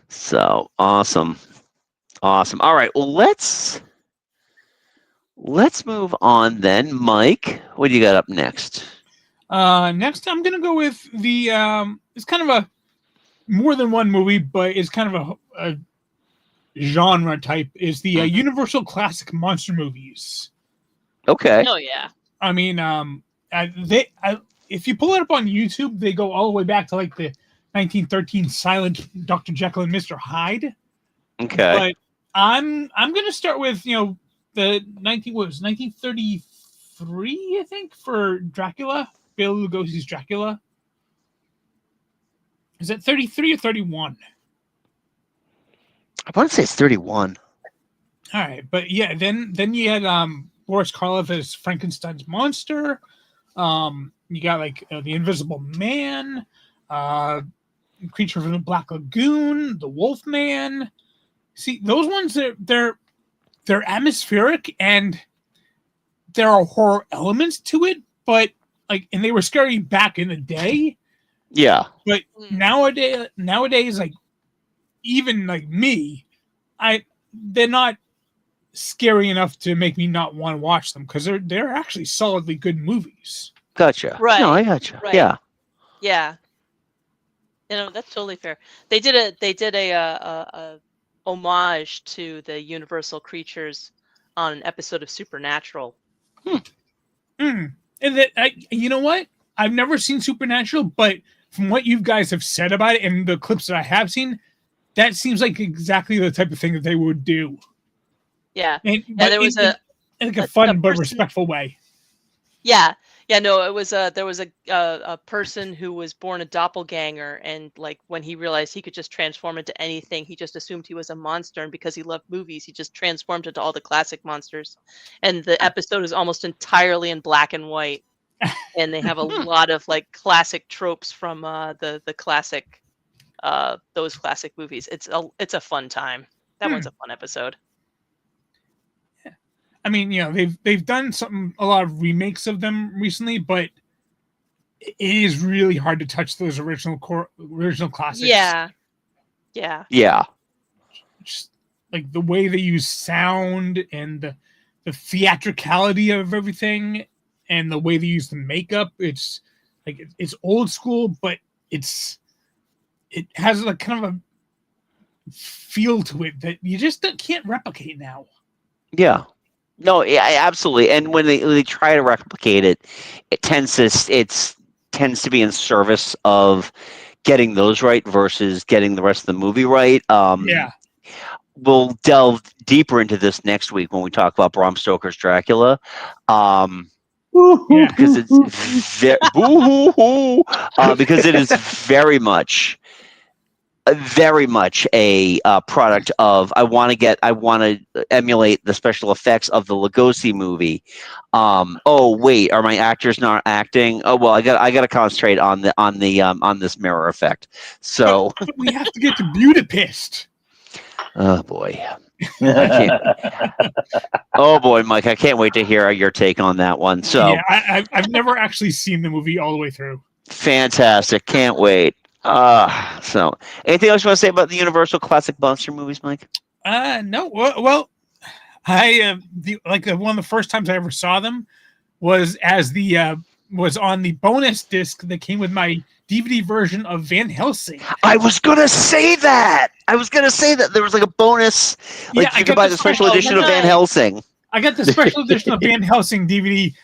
So awesome. All right, well let's move on then. Mike, what do you got up next? Next I'm gonna go with the it's kind of a more than one movie, but it's kind of a genre type, is the Universal Classic Monster movies. Okay. Oh yeah. I mean, if you pull it up on YouTube, they go all the way back to like the 1913 silent Dr. Jekyll and Mr. Hyde. Okay. But I'm going to start with, the 1933, I think, for Dracula, Bela Lugosi's Dracula. Is it 33 or 31? I want to say it's 31. All right, but yeah, then you had Boris Karloff as Frankenstein's monster. You got like the Invisible Man, Creature from the Black Lagoon, the Wolf Man. See, those ones they're atmospheric and there are horror elements to it, but like, and they were scary back in the day. Yeah. But nowadays, like even like me, they're not scary enough to make me not want to watch them because they're actually solidly good movies. Gotcha. Right. No, I gotcha. Right. Yeah. Yeah. That's totally fair. They did a homage to the Universal creatures on an episode of Supernatural. And that you know what? I've never seen Supernatural, but from what you guys have said about it and the clips that I have seen, that seems like exactly the type of thing that they would do. Yeah. And there was in like a fun but respectful way. Yeah. Yeah, no, it was there was a person who was born a doppelganger, and like when he realized he could just transform into anything, he just assumed he was a monster, and because he loved movies, he just transformed into all the classic monsters. And the episode is almost entirely in black and white, and they have a lot of like classic tropes from the classic those classic movies. It's a fun time. That one's a fun episode. I mean, they've done a lot of remakes of them recently, but it is really hard to touch those original classics. Yeah. Just like the way they use sound and the theatricality of everything, and the way they use the makeup. It's like it's old school, but it has like kind of a feel to it that you just can't replicate now. Yeah. No, yeah, absolutely. And when they try to replicate it, it tends to be in service of getting those right versus getting the rest of the movie right. Yeah. We'll delve deeper into this next week when we talk about Bram Stoker's Dracula. Because it's because it is very much a product of I want to emulate the special effects of the Lugosi movie. Oh wait, are my actors not acting? Oh well, I got to concentrate on this mirror effect. So but we have to get to Budapest. Oh boy. I can't. Oh boy, Mike, I can't wait to hear your take on that one. So yeah, I've never actually seen the movie all the way through. fantastic. Can't wait. So anything else you want to say about the Universal classic monster movies, Mike? No. Well, I one of the first times I ever saw them was was on the bonus disc that came with my DVD version of Van Helsing. I was gonna say that. There was like a bonus, like Yeah, you could buy the special edition of Van nice. Helsing. I got the special edition of Van Helsing DVD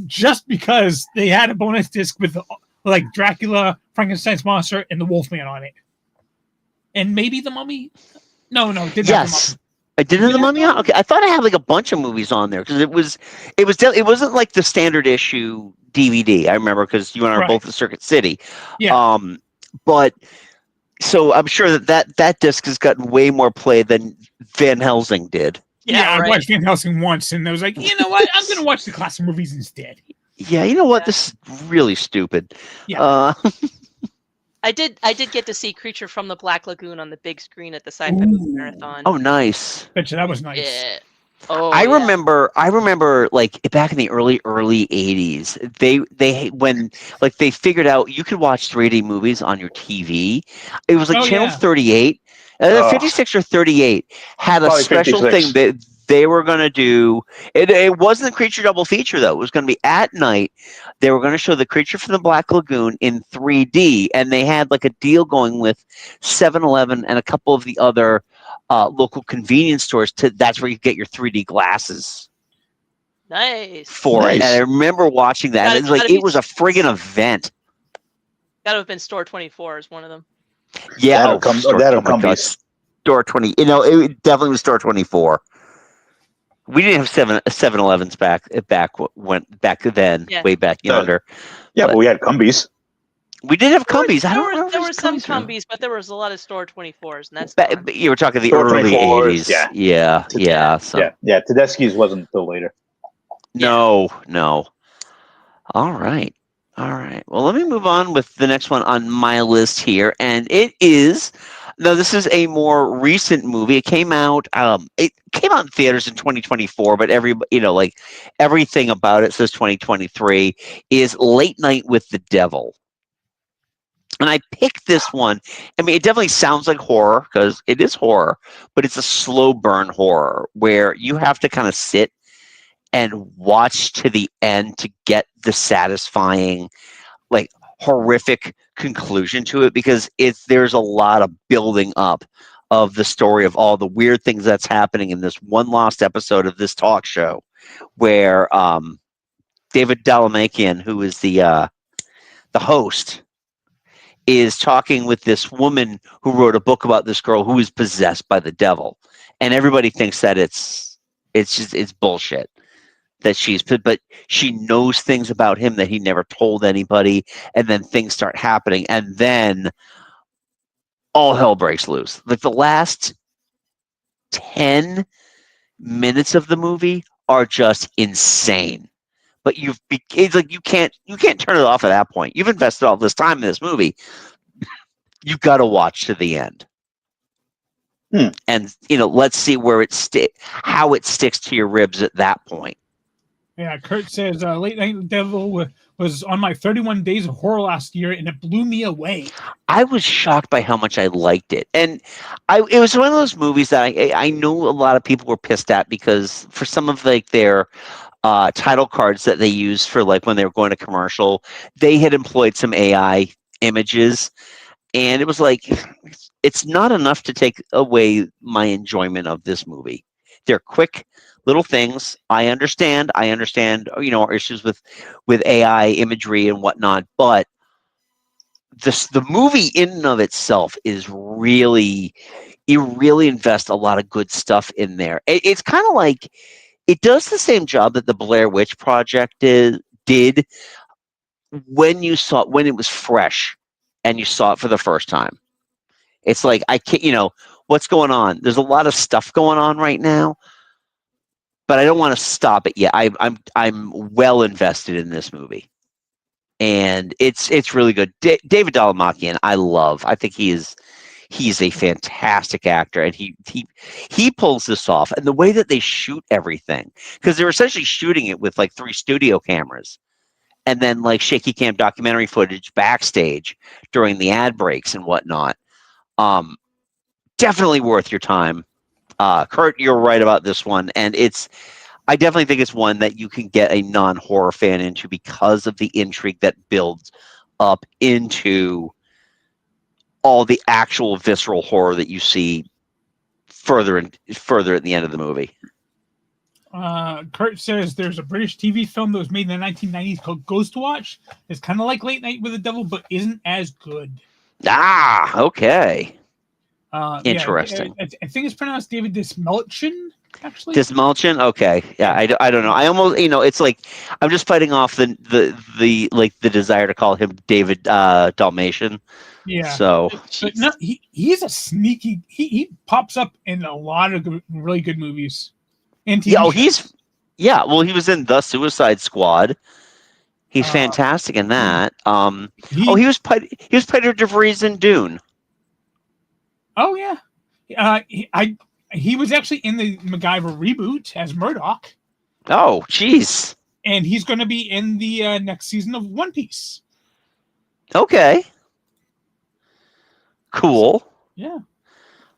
just because they had a bonus disc with like Dracula, Frankenstein's monster, and the Wolfman on it, and maybe the Mummy. No, didn't have the Mummy. I did have the Mummy on. Okay, I thought I had like a bunch of movies on there because it wasn't like the standard issue DVD. I remember because you and I were both at Circuit City. Yeah. But so I'm sure that disc has gotten way more play than Van Helsing did. Yeah, I watched Van Helsing once, and I was like, you know what? I'm going to watch the classic movies instead. Yeah, you know what? This is really stupid. Yeah. I did get to see Creature from the Black Lagoon on the big screen at the Sci-Fi Movie Marathon. Oh, nice. Betcha, that was nice. Yeah. Oh, I remember like back in the early 80s, they figured out you could watch 3D movies on your TV. It was like channel 38, 56 or 38 had a special 56. thing that they were going to do. It wasn't a Creature double feature though. It was going to be at night. They were going to show the Creature from the Black Lagoon in 3D, and they had like a deal going with 7-Eleven and a couple of the other local convenience stores. That's where you get your 3D glasses. Nice. For it, and I remember watching that. It was a friggin' event. Gotta have been Store 24 is one of them. Yeah, that'll come. Store 20. It definitely was Store 24. We didn't have 7-Elevens back then, way back yonder. Yeah, but we had Cumbies. We did have Cumbies. There were some Cumbies, but there was a lot of Store 24s, and that's you were talking the Store early 24s, 80s. Yeah. So. Yeah. Tedeschi's wasn't until later. No. All right. Well, let me move on with the next one on my list here, and it is. Now, this is a more recent movie. It came out. It came out in theaters in 2024, but everything about it says 2023. Is Late Night with the Devil. And I picked this one. I mean, it definitely sounds like horror because it is horror, but it's a slow burn horror where you have to kind of sit and watch to the end to get the satisfying, like horrific conclusion to it, because there's a lot of building up of the story of all the weird things that's happening in this one lost episode of this talk show where David Dalamakian, who is the host, is talking with this woman who wrote a book about this girl who is possessed by the devil, and everybody thinks that it's bullshit that but she knows things about him that he never told anybody, and then things start happening, and then all hell breaks loose. Like the last 10 minutes of the movie are just insane. But it's like you can't turn it off at that point. You've invested all this time in this movie. You've got to watch to the end. And let's see where how it sticks to your ribs at that point. Yeah, Kurt says Late Night with the Devil was on my 31 Days of Horror last year, and it blew me away. I was shocked by how much I liked it, and it was one of those movies that I know a lot of people were pissed at because for some of their title cards that they used for when they were going to commercial, they had employed some AI images, and it was it's not enough to take away my enjoyment of this movie. They're quick little things. I understand, our issues with AI imagery and whatnot, but the movie in and of itself is really, you really invest a lot of good stuff in there. It's kind of like, it does the same job that the Blair Witch Project did when it was fresh and you saw it for the first time. It's like, I can't, what's going on? There's a lot of stuff going on right now, but I don't want to stop it yet. I'm well invested in this movie, and it's really good. David Dalamakian, I think he's a fantastic actor, and he pulls this off. And the way that they shoot everything, because they're essentially shooting it with like 3 studio cameras, and then like shaky cam documentary footage backstage during the ad breaks and whatnot. Definitely worth your time. Kurt, you're right about this one, and I definitely think it's one that you can get a non-horror fan into because of the intrigue that builds up into all the actual visceral horror that you see further at the end of the movie. Kurt says there's a British TV film that was made in the 1990s called Ghost Watch. It's kind of like Late Night with the Devil, but isn't as good. Ah, okay. Interesting. Yeah, I think it's pronounced David Dismulchin, actually. Dismulchin? Okay. Yeah, I don't know. I almost, it's like I'm just fighting off the desire to call him David Dalmatian. Yeah. So but no, he's a sneaky. He pops up in a lot of really good movies. And TV shows. Well, he was in The Suicide Squad. He's fantastic in that. He was Peter DeVries in Dune. Oh yeah. He was actually in the MacGyver reboot as Murdoch. Oh, jeez. And he's going to be in the next season of One Piece. Okay. Cool. Yeah.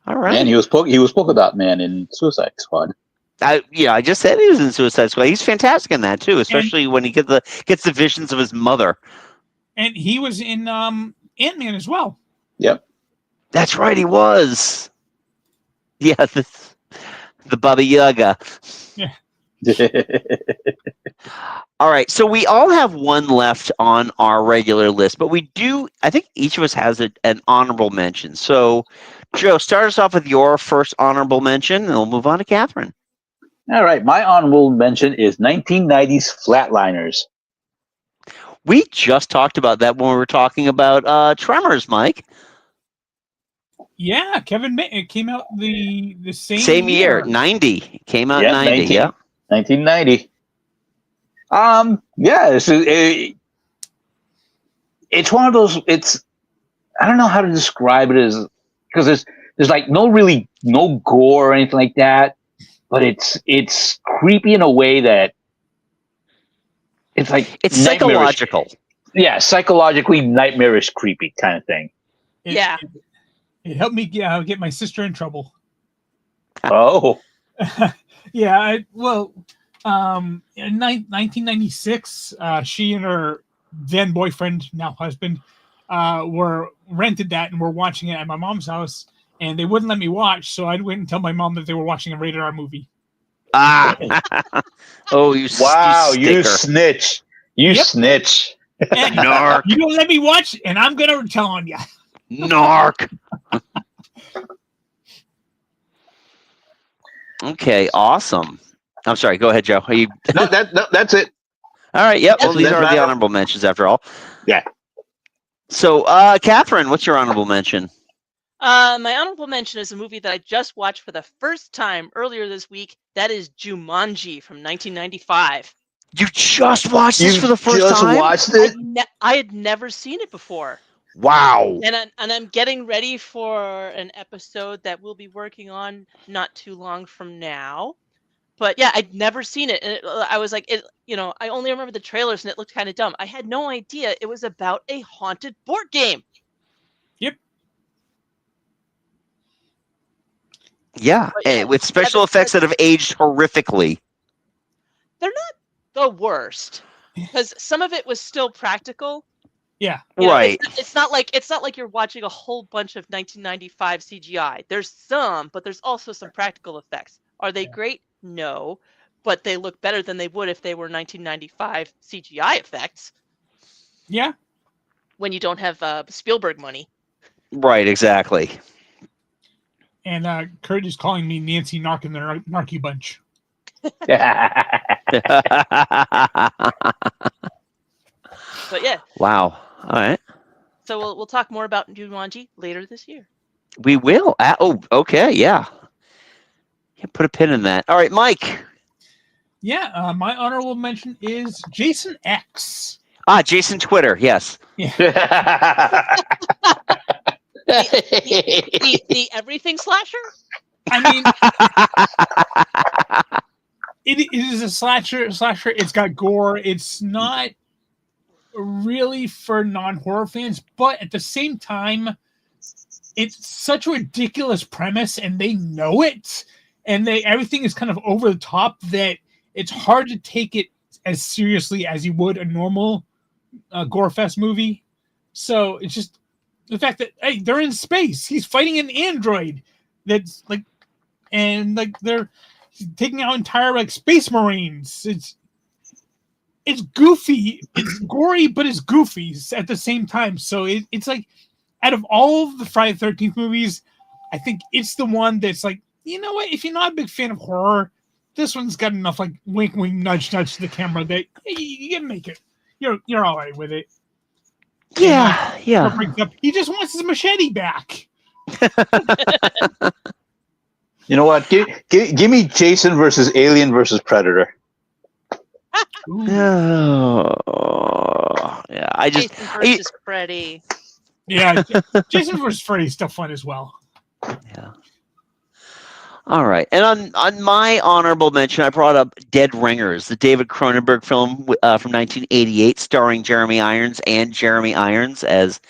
All right. And he was Polka Dot Man in Suicide Squad. I just said he was in Suicide Squad. He's fantastic in that too, especially when he gets the visions of his mother. And he was in Ant-Man as well. Yep. That's right, he was. Yeah, the Baba Yaga. Yeah. All right, so we all have one left on our regular list, but I think each of us has an honorable mention. So, Joe, start us off with your first honorable mention, and we'll move on to Catherine. All right, my honorable mention is 1990s Flatliners. We just talked about that when we were talking about Tremors, Mike. Yeah, it came out the same year, 90. Came out in 90, yeah. 1990. It's one of those. I don't know how to describe it as, because there's like no gore or anything like that, but it's creepy in a way that it's like it's psychological. Yeah, psychologically nightmarish, creepy kind of thing. It helped me get my sister in trouble. Oh. Yeah. In 1996, she and her then boyfriend, now husband, were rented that and were watching it at my mom's house, and they wouldn't let me watch, so I went and tell my mom that they were watching a rated R movie. Ah. Oh, you snitch. You snitch. Narc. You don't let me watch, and I'm going to tell on you. Narc. Okay, awesome. I'm sorry. Go ahead, Joe. That's it. All right. Yep. Well, these are the honorable mentions after all. Yeah. So, Catherine, what's your honorable mention? My honorable mention is a movie that I just watched for the first time earlier this week. That is Jumanji from 1995. You just watched this for the first time? You just watched it? I had never seen it before. Wow. And I'm getting ready for an episode that we'll be working on not too long from now. But yeah, I'd never seen it. And I was like, I only remember the trailers and it looked kind of dumb. I had no idea it was about a haunted board game. Yep. Yeah, with special effects that have aged horrifically. They're not the worst, because some of it was still practical. Yeah. Right. It's not like you're watching a whole bunch of 1995 CGI. There's some, but there's also some practical effects. Are they great? No, but they look better than they would if they were 1995 CGI effects. Yeah. When you don't have Spielberg money. Right, exactly. And Kurt is calling me Nancy Narc and the Narky Bunch. But yeah. Wow. All right. So we'll talk more about Jumanji later this year. We will. Okay. Yeah. Put a pin in that. All right, Mike. Yeah. My honorable mention is Jason X. Jason Twitter. Yes. Yeah. the everything slasher. I mean, it is a slasher. It's got gore. It's not really for non-horror fans, but at the same time, it's such a ridiculous premise, and they know it, and everything is kind of over the top that it's hard to take it as seriously as you would a normal gore fest movie. So it's just the fact that hey, they're in space. He's fighting an android that's like, and like they're taking out entire like space marines. It's goofy. It's gory, but it's goofy at the same time. So it's like, out of all of the Friday the 13th movies, I think it's the one that's like, you know what? If you're not a big fan of horror, this one's got enough like wink, wink, nudge, nudge to the camera that you can make it. You're all right with it. Yeah, and, yeah. Up, he just wants his machete back. You know what? Give me Jason versus Alien versus Predator. Oh, yeah. Jason versus Freddy. Yeah, Jason versus Freddy is still fun as well. Yeah. All right, and on my honorable mention, I brought up Dead Ringers, the David Cronenberg film from 1988, starring Jeremy Irons and Jeremy Irons as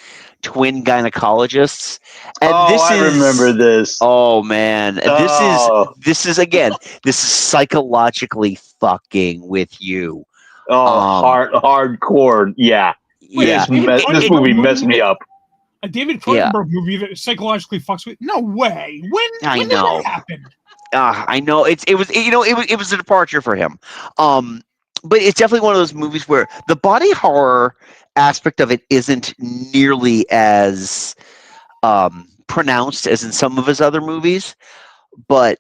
twin gynecologists. And I remember this. Oh man, this is psychologically fucking with you. Hardcore, yeah. Yeah, This movie messed me up. A David Cronenberg movie that psychologically fucks with? No way. When did that happen? I know it was a departure for him. But it's definitely one of those movies where the body horror aspect of it isn't nearly as pronounced as in some of his other movies. But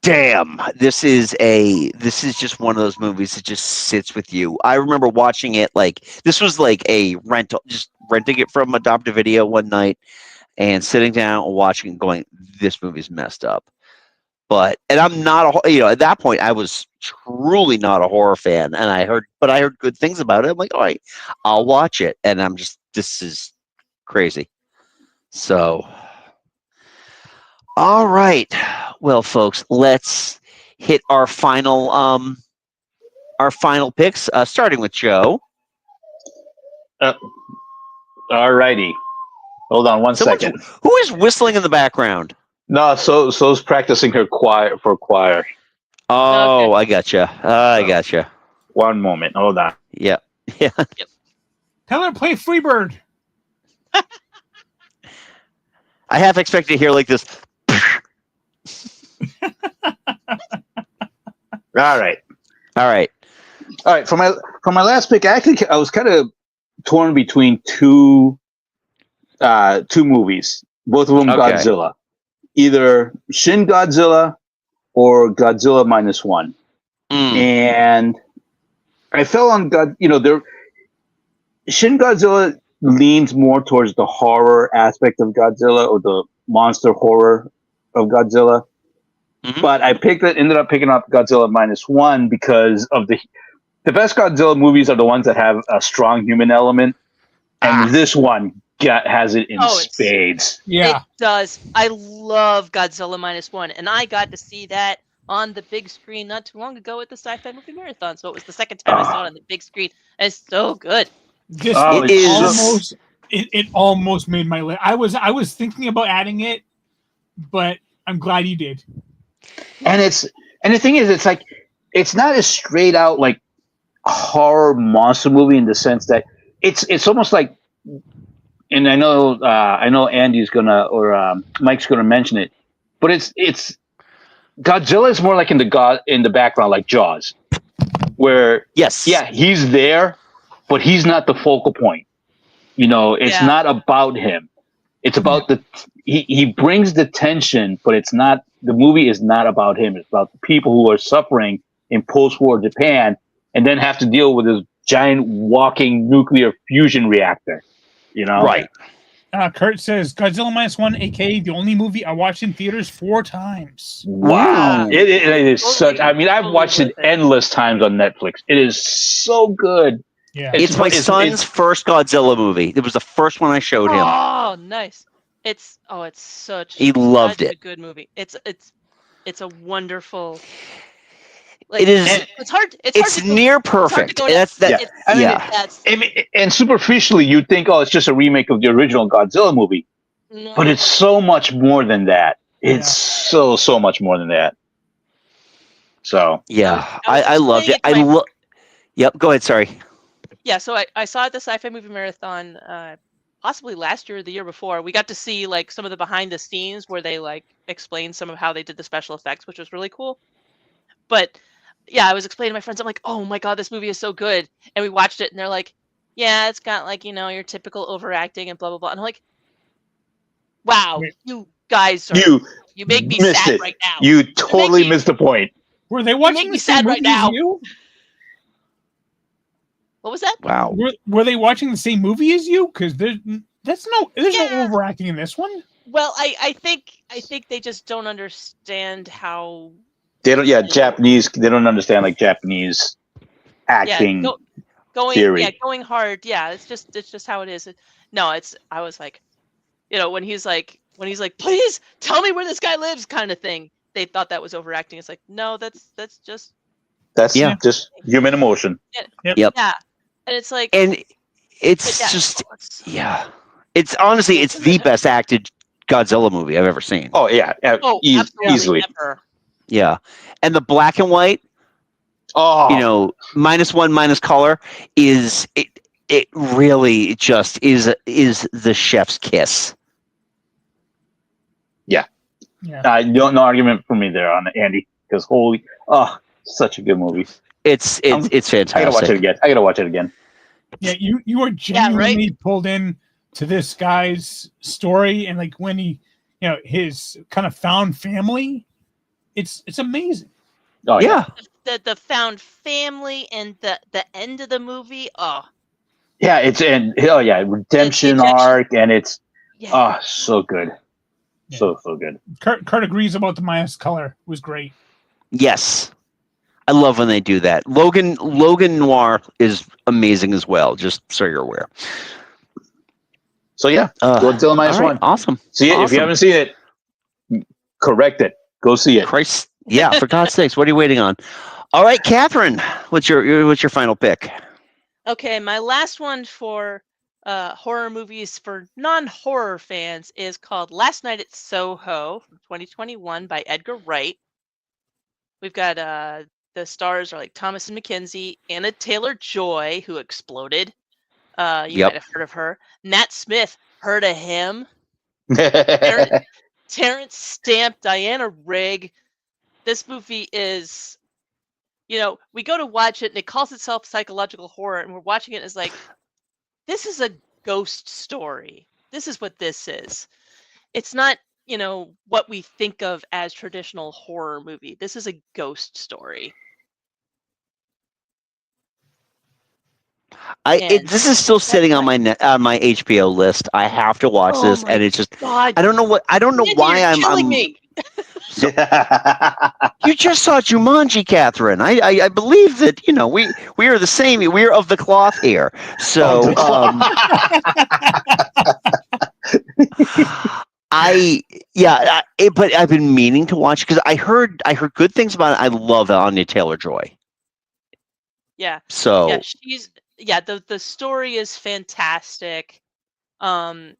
damn, this is just one of those movies that just sits with you. I remember watching it like this was like a rental, just renting it from Adopt a Video one night and sitting down and watching and going, this movie's messed up. And I'm not at that point I was truly not a horror fan, and I heard good things about it. I'm like, all right, I'll watch it, and this is crazy. So, all right, well, folks, let's hit our final picks, starting with Joe. All righty, hold on one second. Who is whistling in the background? No, so's practicing her choir. Oh, Okay. I gotcha. One moment, hold on. Yeah. Tell her to play Freebird. I half expected to hear like this. All right. For my last pick, I was kind of torn between two movies, both of them Godzilla, either Shin Godzilla or Godzilla -1. And I fell on Shin Godzilla leans more towards the horror aspect of Godzilla, or the monster horror of Godzilla. Mm-hmm. But I ended up picking up Godzilla -1 because of the best Godzilla movies are the ones that have a strong human element, and this one has it in spades. Yeah, it does. I love Godzilla -1, and I got to see that on the big screen not too long ago at the Sci-Fi Movie Marathon. So it was the second time I saw it on the big screen. And it's so good. It almost made my list. I was thinking about adding it, but I'm glad you did. And the thing is, it's like it's not a straight out like horror monster movie in the sense that it's almost like, and I know Andy's gonna or Mike's gonna mention it, but it's Godzilla is more like in the background, like Jaws, where he's there, but he's not the focal point. It's not about him. It's about he brings the tension, but it's not, the movie is not about him. It's about the people who are suffering in post-war Japan and then have to deal with this giant walking nuclear fusion reactor. Right. Kurt says Godzilla -1, aka the only movie I watched in theaters 4 times. Wow. It is such. I mean, I've watched it endless times on Netflix. It is so good. Yeah. It's my son's first Godzilla movie. It was the first one I showed him. Oh, nice. It's such He loved such it. a good movie. It's a wonderful. It is. It's hard. It's near perfect. That's that. And superficially, you'd think, oh, it's just a remake of the original Godzilla movie, but it's so much more than that. It's so much more than that. So yeah, I loved it. Yep. Go ahead. Sorry. Yeah, so I saw it at the Sci-Fi Movie Marathon, possibly last year or the year before. We got to see like some of the behind the scenes where they like explained some of how they did the special effects, which was really cool. But yeah, I was explaining to my friends, I'm like, oh my god, this movie is so good. And we watched it and they're like, yeah, it's got like, your typical overacting and blah blah blah. And I'm like, wow, you guys you make me sad right now. You totally missed the point. Were they watching the same movie as you? What was that? Wow. Were they watching the same movie as you? Because there's no overacting in this one. Well, I think they just don't understand how they don't. Yeah, Japanese. They don't understand like Japanese acting. Going hard. Yeah, it's just how it is. I was like, when he's like, please tell me where this guy lives, kind of thing. They thought that was overacting. It's like, no, that's just just human emotion. Yep. Yeah. And it's like, and it's it's honestly, it's the best acted Godzilla movie I've ever seen. Oh yeah, easily. Ever. Yeah, and the black and white, -1 color is it really just is the chef's kiss. Yeah. No argument for me there on Andy, because such a good movie. It's fantastic. I gotta watch it again. Yeah, you are genuinely pulled in to this guy's story, and like when he, his kind of found family, it's amazing. Oh yeah. The found family and the end of the movie. Oh. Yeah, redemption arc, and it's so good. Yeah. So good. Kurt agrees about the minus color. It was great. Yes. I love when they do that. Logan Noir is amazing as well, just so you're aware. So yeah, Godzilla -1. Awesome. See it if you haven't seen it. Correct it. Go see it. Christ, yeah! For God's sakes, what are you waiting on? All right, Catherine, what's your final pick? Okay, my last one for horror movies for non-horror fans is called Last Night at Soho from 2021 by Edgar Wright. We've got the stars are like Thomas and Mackenzie, Anna Taylor-Joy, who exploded. You might have heard of her. Nat Smith, heard of him. Terrence Stamp, Diana Rigg. This movie is, we go to watch it and it calls itself psychological horror, and we're watching it and it's like, this is a ghost story. This is what this is. It's not, what we think of as traditional horror movie. This is a ghost story. This is still sitting on my HBO list. I have to watch this, and it's just God. I don't know why I'm killing me. You just saw Jumanji, Catherine. I believe that we are the same. We are of the cloth here. So but I've been meaning to watch because I heard good things about it. I love Anya Taylor-Joy. Yeah. So the story is fantastic. And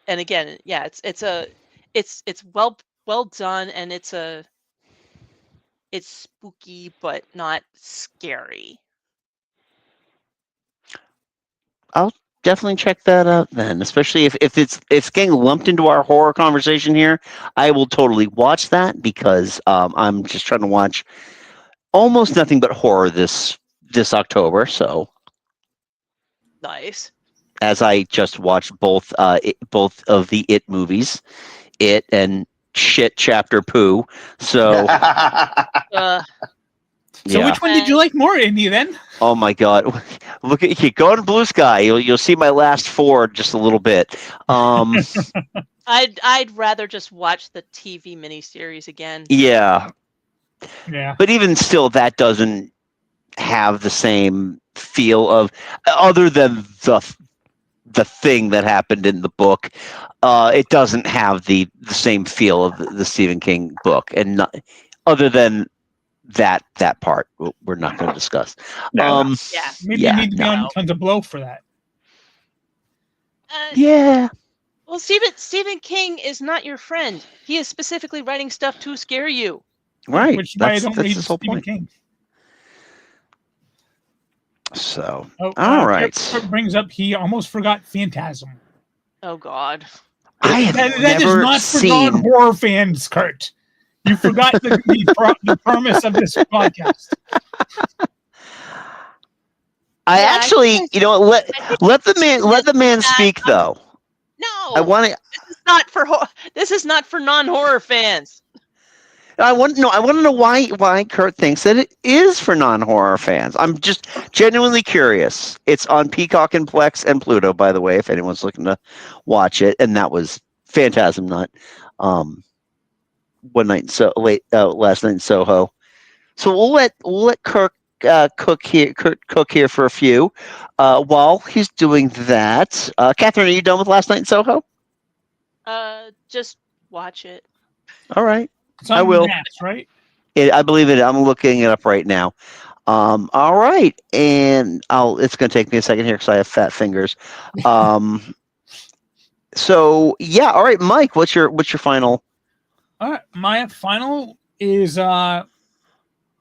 again, it's well done, and it's spooky but not scary. I'll definitely check that out then, especially if it's getting lumped into our horror conversation here. I will totally watch that because I'm just trying to watch almost nothing but horror this October. So nice. As I just watched both of the It movies, It and Shit Chapter Poo. So So which one did you like more, Indy, then? Oh my God! Look at you. Go on Blue Sky. You'll see my last four just a little bit. I'd rather just watch the TV miniseries again. Yeah. Yeah. But even still, that doesn't have the same feel of, other than the thing that happened in the book. It doesn't have the same feel of the Stephen King book, and not, other than that part we're not going to discuss. No. Yeah. Maybe you need to be on tons of blow for that. Yeah. Well, Stephen King is not your friend. He is specifically writing stuff to scare you. Right. Which is why I That's don't read his whole Stephen point. King. So, all right. Kurt brings up he almost forgot Phantasm. Oh God. I have That is never not for seen. non-horror fans, Kurt. You forgot the premise of this podcast. I Yeah, actually, I you know, let the man speak though. No. I want to. This is not for this is not for non-horror fans. I want to know why Kurt thinks that it is for non-horror fans. I'm just genuinely curious. It's on Peacock and Plex and Pluto, by the way, if anyone's looking to watch it. And that was Phantasm, not last night in Soho. So we'll let Kirk cook here for a few while he's doing that. Catherine, are you done with Last Night in Soho? Just watch it. All right. It's on I will. Max, right? I believe it. I'm looking it up right now. All right, and it's going to take me a second here because I have fat fingers. So yeah, all right, Mike. What's your final? All right, my final is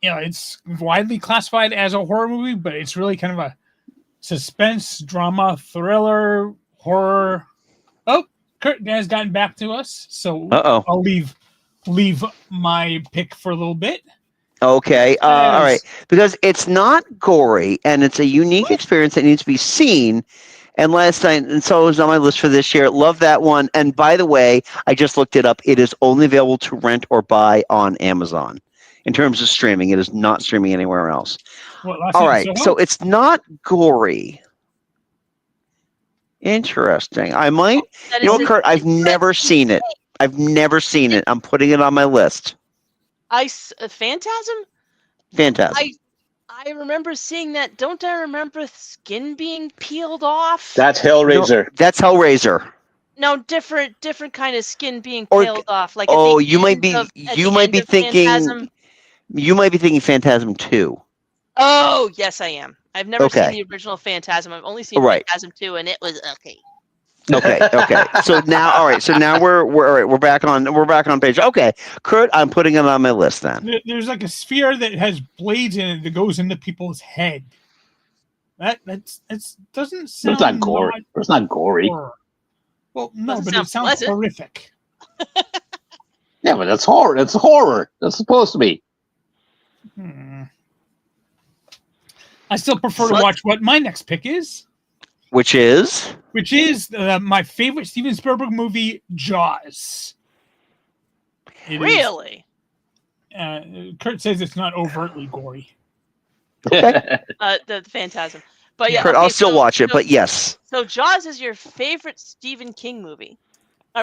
it's widely classified as a horror movie, but it's really kind of a suspense, drama, thriller, horror. Oh, Kurt has gotten back to us, so I'll leave my pick for a little bit. Okay, all right, because it's not gory and it's a unique experience that needs to be seen. And Last Night in Soho is on my list for this year. Love that one. And by the way, I just looked it up. It is only available to rent or buy on Amazon. In terms of streaming, it is not streaming anywhere else. All right, so it's not gory. Interesting. I might, Kurt, I've never seen it. I'm putting it on my list. Phantasm? Phantasm. I remember seeing that. Don't I remember skin being peeled off? That's Hellraiser. No, that's Hellraiser. No, different kind of skin being peeled off. Like you might be thinking Phantasm. You might be thinking Phantasm 2. Oh, yes, I am. I've never seen the original Phantasm. I've only seen Phantasm 2, and it was okay. Okay. So now, all right. So now we're back on page. Okay, Kurt, I'm putting it on my list then. There's like a sphere that has blades in it that goes into people's head. That doesn't sound. It's not gory. It's not gory. Horror. Well, no, but it sounds pleasant. Horrific. Yeah, but that's horror. That's horror. That's supposed to be. I still prefer to watch what my next pick is. Which is my favorite Steven Spielberg movie, Jaws. Really? Kurt says it's not overtly gory. Okay. The Phantasm. But yeah, Kurt, I'll still watch it, but yes. So Jaws is your favorite Stephen King movie?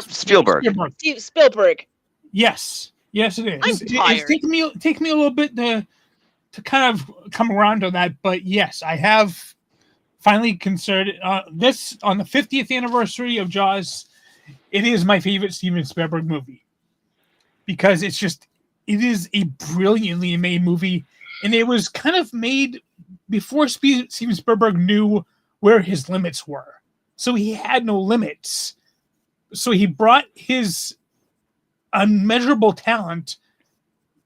Spielberg. Spielberg. Yes, it is. I'm tired. It's taken me a little bit to kind of come around to that, but yes, I have finally considered this on the 50th anniversary of Jaws. It is my favorite Steven Spielberg movie because it is a brilliantly made movie, and it was kind of made before Steven Spielberg knew where his limits were. So he had no limits. So he brought his unmeasurable talent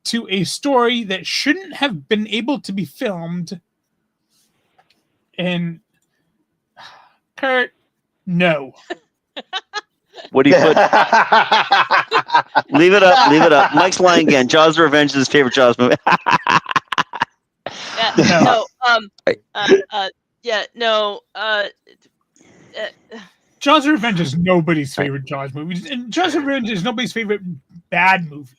to a story that shouldn't have been able to be filmed. And Kurt, no. What do you put? Leave it up. Mike's lying again. Jaws: Revenge is his favorite Jaws movie. Jaws: Revenge is nobody's favorite Jaws movie. And Jaws: Revenge is nobody's favorite bad movie.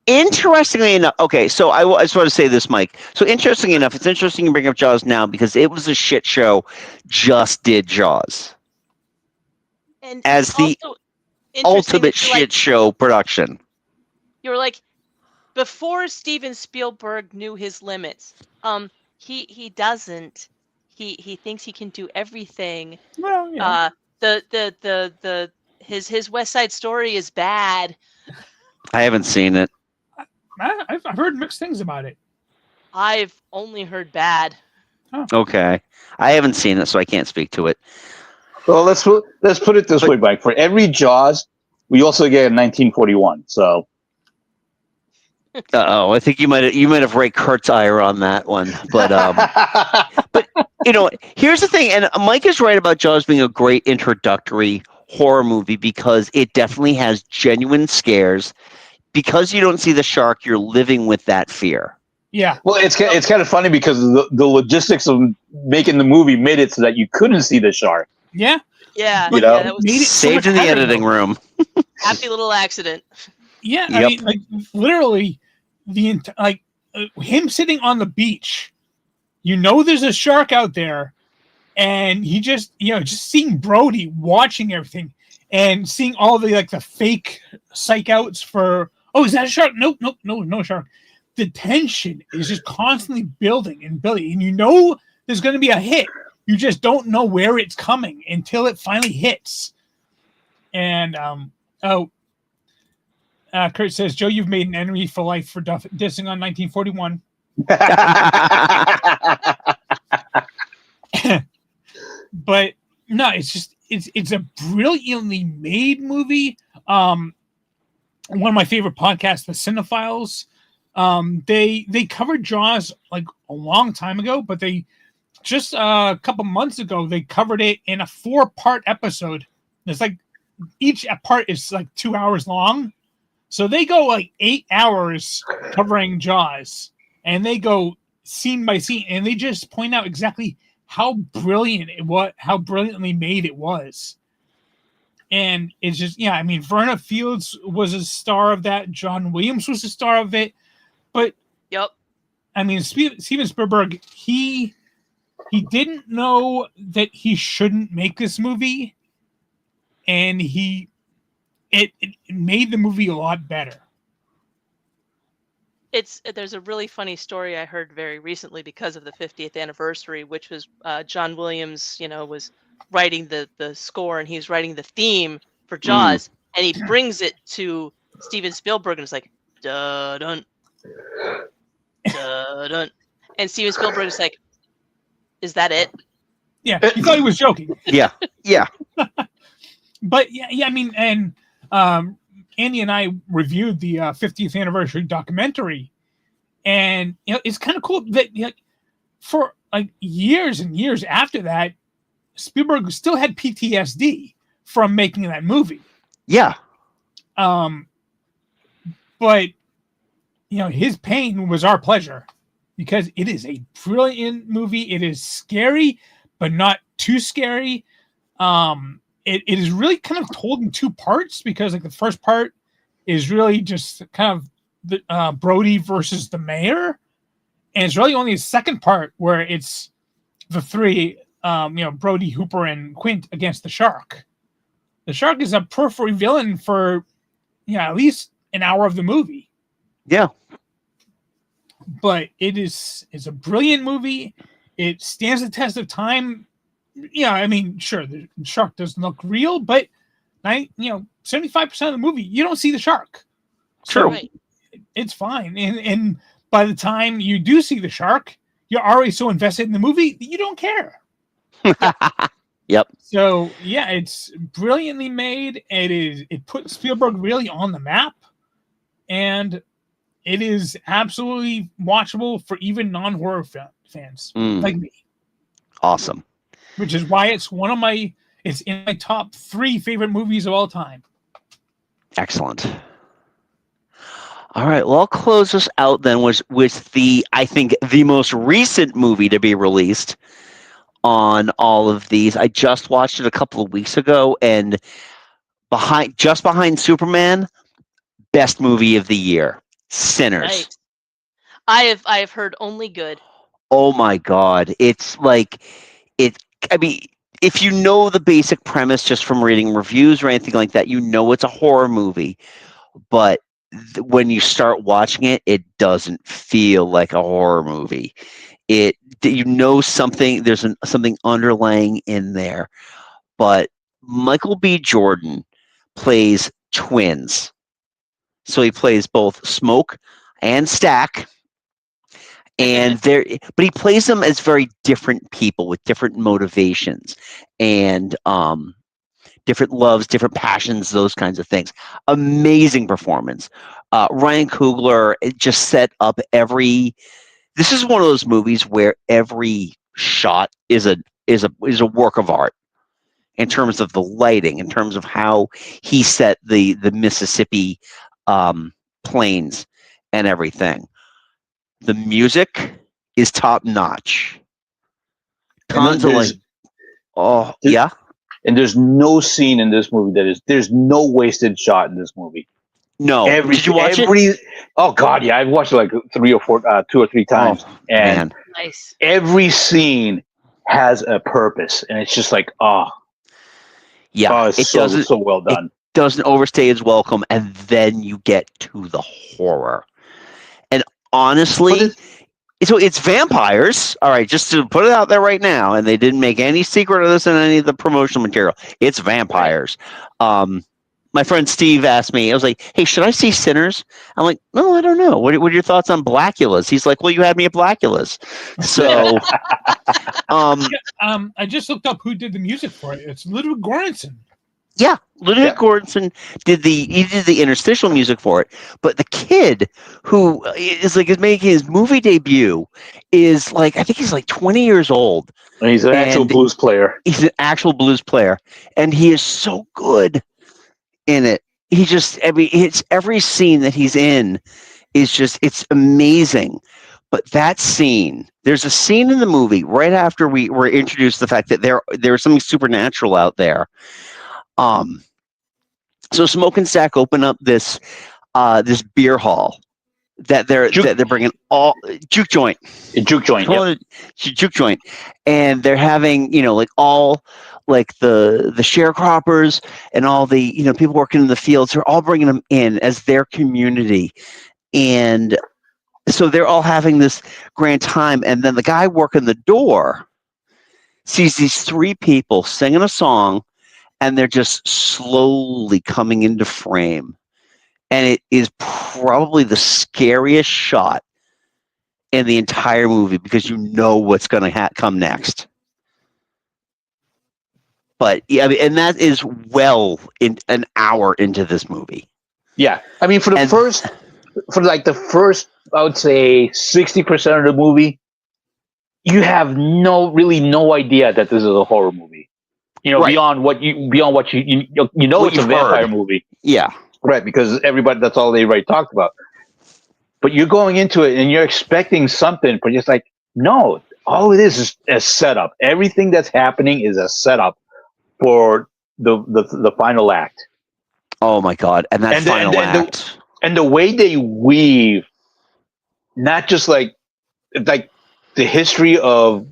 Interestingly enough, okay, so I just want to say this, Mike. So interestingly enough, it's interesting you bring up Jaws now because it was a shit show. Just did Jaws and as the ultimate shit show production. You were like, before Steven Spielberg knew his limits. he doesn't. He thinks he can do everything. Well, yeah. His West Side Story is bad. I haven't seen it. I've heard mixed things about it. I've only heard bad. Okay, I haven't seen it, so I can't speak to it. Well, let's put it this way, Mike. For every Jaws, we also get a 1941. So. Oh, I think you might have raked Kurt's ire on that one, but here's the thing, and Mike is right about Jaws being a great introductory horror movie because it definitely has genuine scares. Because you don't see the shark, you're living with that fear. Yeah. Well, it's kind of funny because the logistics of making the movie made it so that you couldn't see the shark. Yeah. Yeah. You know? Yeah, that was Made it Saved in the editing room. happy little accident. Yeah, Yep. I mean, like literally, him sitting on the beach. There's a shark out there, and he just seeing Brody watching everything and seeing all the fake psych outs for. Oh, is that a shark? Nope, no shark. The tension is just constantly building and building, and there's going to be a hit. You just don't know where it's coming until it finally hits. And Kurt says, Joe, you've made an enemy for life for dissing on 1941. But no, it's a brilliantly made movie. One of my favorite podcasts, The Cinephiles, they covered Jaws like a long time ago, but they just a couple months ago they covered it in a 4-part episode. It's like each part is like 2 hours long. So they go like 8 hours covering Jaws, and they go scene by scene, and they just point out exactly how brilliant it was, how brilliantly made it was. And it's just, I mean, Verna Fields was a star of that. John Williams was a star of it. But, yep. I mean, Steven Spielberg, he didn't know that he shouldn't make this movie, and it made the movie a lot better. There's a really funny story I heard very recently because of the 50th anniversary, which was John Williams, was writing the score, and he was writing the theme for Jaws, and he brings it to Steven Spielberg, and it's like, dun dun, and Steven Spielberg is like, is that it? Yeah, he thought he was joking. Yeah. But yeah, I mean, and Andy and I reviewed the 50th anniversary documentary, and it's kind of cool that for like years and years after that, Spielberg still had PTSD from making that movie. Yeah. But his pain was our pleasure because it is a brilliant movie. It is scary, but not too scary. It is really kind of told in 2 parts because the first part is really just kind of the Brody versus the mayor, and it's really only the second part where it's the 3, Brody, Hooper, and Quint against the shark. The shark is a periphery villain for at least an hour of the movie. Yeah. But it's a brilliant movie. It stands the test of time. Yeah, I mean, sure, the shark doesn't look real, but 75% of the movie, you don't see the shark. True. Right. It's fine. And by the time you do see the shark, you're already so invested in the movie that you don't care. Yep. So yeah, it's brilliantly made. It put Spielberg really on the map, and it is absolutely watchable for even non-horror fans like me. Awesome. Which is why it's it's in my top 3 favorite movies of all time. Excellent. All right, well, I'll close this out then with I think, the most recent movie to be released on all of these. I just watched it a couple of weeks ago, and just behind Superman, best movie of the year, Sinners. Right. I have heard only good. Oh my God. It's like, I mean, if you know the basic premise just from reading reviews or anything like that, it's a horror movie. But when you start watching it, it doesn't feel like a horror movie. It you know something. There's something underlying in there, but Michael B. Jordan plays twins, so he plays both Smoke and Stack. And but he plays them as very different people with different motivations and different loves, different passions, those kinds of things. Amazing performance. Ryan Coogler just set up every. This is one of those movies where every shot is a work of art in terms of the lighting, in terms of how he set the Mississippi plains and everything. The music is top notch. Tons of yeah. And there's no scene in this movie there's no wasted shot in this movie. No. Did you watch it? Oh God, yeah. I've watched it like 2 or 3 times. And nice. Every scene has a purpose, and it's just like, it's so well done. It doesn't overstay its welcome, and then you get to the horror. And honestly, so it's vampires. All right, just to put it out there right now, and they didn't make any secret of this in any of the promotional material. It's vampires. My friend Steve asked me, I was like, hey, should I see Sinners? I'm like, no, I don't know. What are your thoughts on Blackulas? He's like, well, you had me at Blackulas. So, I just looked up who did the music for it. It's Ludwig Göransson. Yeah, Ludwig Göransson did the interstitial music for it. But the kid who is making his movie debut is I think he's 20 years old. And he's an actual blues player. He's an actual blues player, and he is so good in it. It's every scene that he's in is it's amazing. But that scene, there's a scene in the movie right after we were introduced to the fact that there's something supernatural out there. So Smoke and Stack open up this beer hall that they're bringing all juke joint, juke joint, and they're having all the sharecroppers and all the people working in the fields. They're all bringing them in as their community, and so they're all having this grand time. And then the guy working the door sees these 3 people singing a song, and they're just slowly coming into frame. And it is probably the scariest shot in the entire movie because you know what's going to come next. But yeah, and that is well in an hour into this movie. Yeah, I mean, for the first, I would say 60% of the movie, you have no idea that this is a horror movie. Right. beyond what you it's a vampire movie. Yeah. Right, because that's all they talked about. But you're going into it and you're expecting something, but it's like, no, all it is a setup. Everything that's happening is a setup for the final act. Oh my God. And that final act. And the way they weave, not just like the history of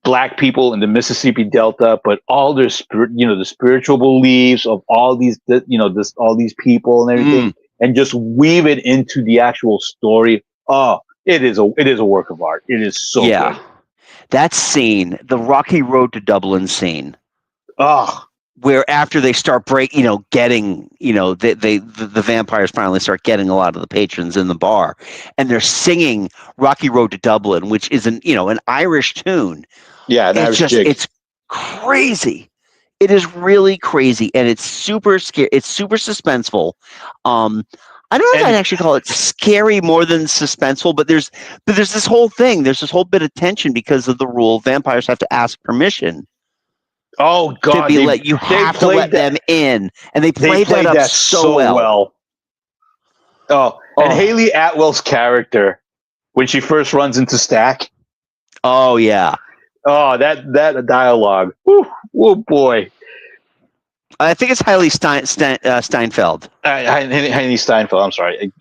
Black people in the Mississippi Delta, but all their the spiritual beliefs of all these, all these people and everything, and just weave it into the actual story. Oh, it is a work of art. It is so good. That scene, the Rocky Road to Dublin scene. Oh, where after they start getting, the vampires finally start getting a lot of the patrons in the bar, and they're singing Rocky Road to Dublin, which is an Irish tune. Yeah, it's crazy. It is really crazy, and it's super scary. It's super suspenseful. I don't know if I'd actually call it scary more than suspenseful, but there's this whole thing. There's this whole bit of tension because of the rule vampires have to ask permission. Oh God! You have to let them in, and they played that up so well. And Haley Atwell's character when she first runs into Stack. Oh yeah. Oh, that dialogue. Oh boy. I think it's Hailey Steinfeld. Hailey Steinfeld. I'm sorry.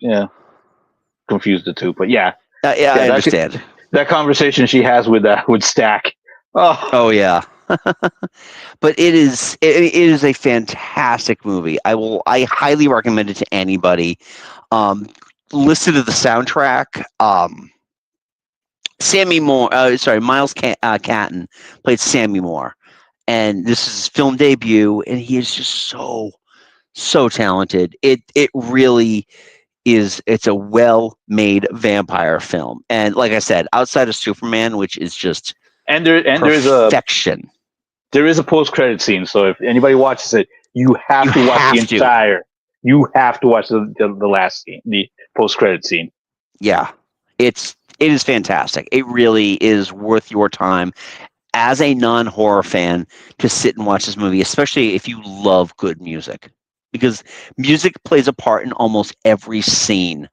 Confused the two, but yeah. I understand that conversation she has with Stack. Oh yeah. But it is a fantastic movie. I highly recommend it to anybody. Listen to the soundtrack. Miles Catton played Sammy Moore, and this is his film debut, and he is just so talented. It really is. It's a well-made vampire film, and like I said, outside of Superman, which is just perfection. There is a post-credit scene, so if anybody watches it, you have to watch the entire. You have to watch the last scene, the post-credit scene. Yeah, it is fantastic. It really is worth your time as a non-horror fan to sit and watch this movie, especially if you love good music, because music plays a part in almost every scene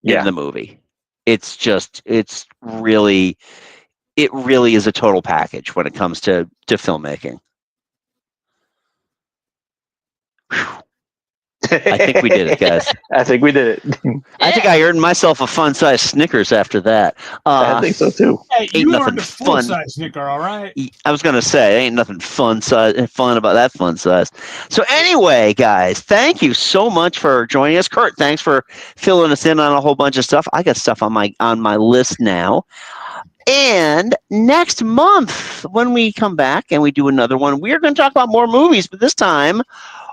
in the movie. It really is a total package when it comes to filmmaking. Whew. I think we did it, guys. I think we did it. I think I earned myself a fun-sized Snickers after that. I think so too. Hey, you earned a full-size Snicker, all right? I was going to say, ain't nothing fun about that fun size. So anyway, guys, thank you so much for joining us. Kurt, thanks for filling us in on a whole bunch of stuff. I got stuff on my list now. And next month, when we come back and we do another one, we're going to talk about more movies, but this time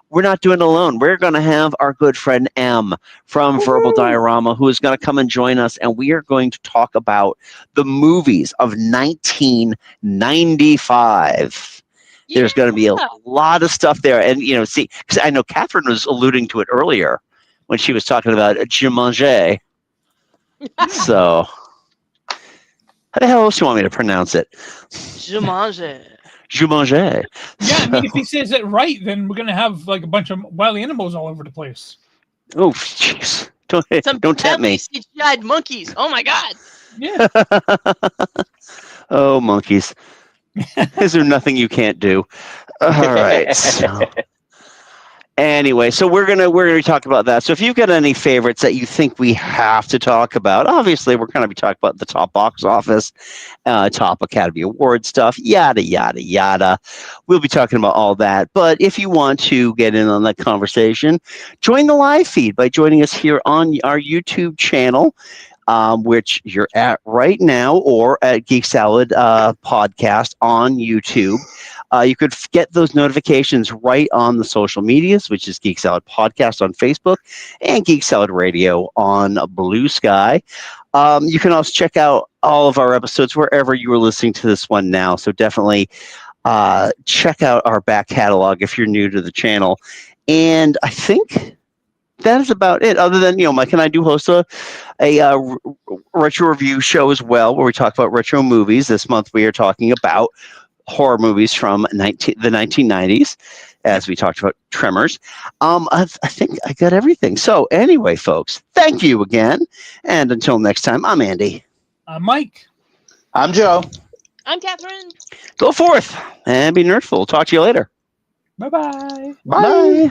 we're not doing it alone. We're going to have our good friend M from Verbal Diorama, who is going to come and join us, and we are going to talk about the movies of 1995. Yeah. There's going to be a lot of stuff there. And, see, because I know Catherine was alluding to it earlier when she was talking about Jumanji. So, how the hell else do you want me to pronounce it? Jumanji. Jumanji. Yeah, I mean, if he says it right, then we're gonna have like a bunch of wild animals all over the place. Oh, jeez! Don't tempt me. CGI'd monkeys. Oh my god. Yeah. Oh, monkeys! Is there nothing you can't do? All right. So. Anyway, so we're gonna talk about that. So if you've got any favorites that you think we have to talk about, obviously we're gonna be talking about the top box office, top Academy Award stuff, yada yada yada. We'll be talking about all that. But if you want to get in on that conversation, join the live feed by joining us here on our YouTube channel, which you're at right now, or at Geek Salad podcast on YouTube. You could get those notifications right on the social medias, which is Geek Salad Podcast on Facebook and Geek Salad Radio on Blue Sky. You can also check out all of our episodes wherever you are listening to this one now. So definitely check out our back catalog if you're new to the channel. And I think that is about it. Other than, Mike and I do host a retro review show as well, where we talk about retro movies. This month we are talking about horror movies from the 1990s, as we talked about Tremors. I think I got everything. So anyway, folks, thank you again. And until next time, I'm Andy. I'm Mike. I'm Joe. I'm Catherine. Go forth and be nerdful. Talk to you later. Bye-bye. Bye.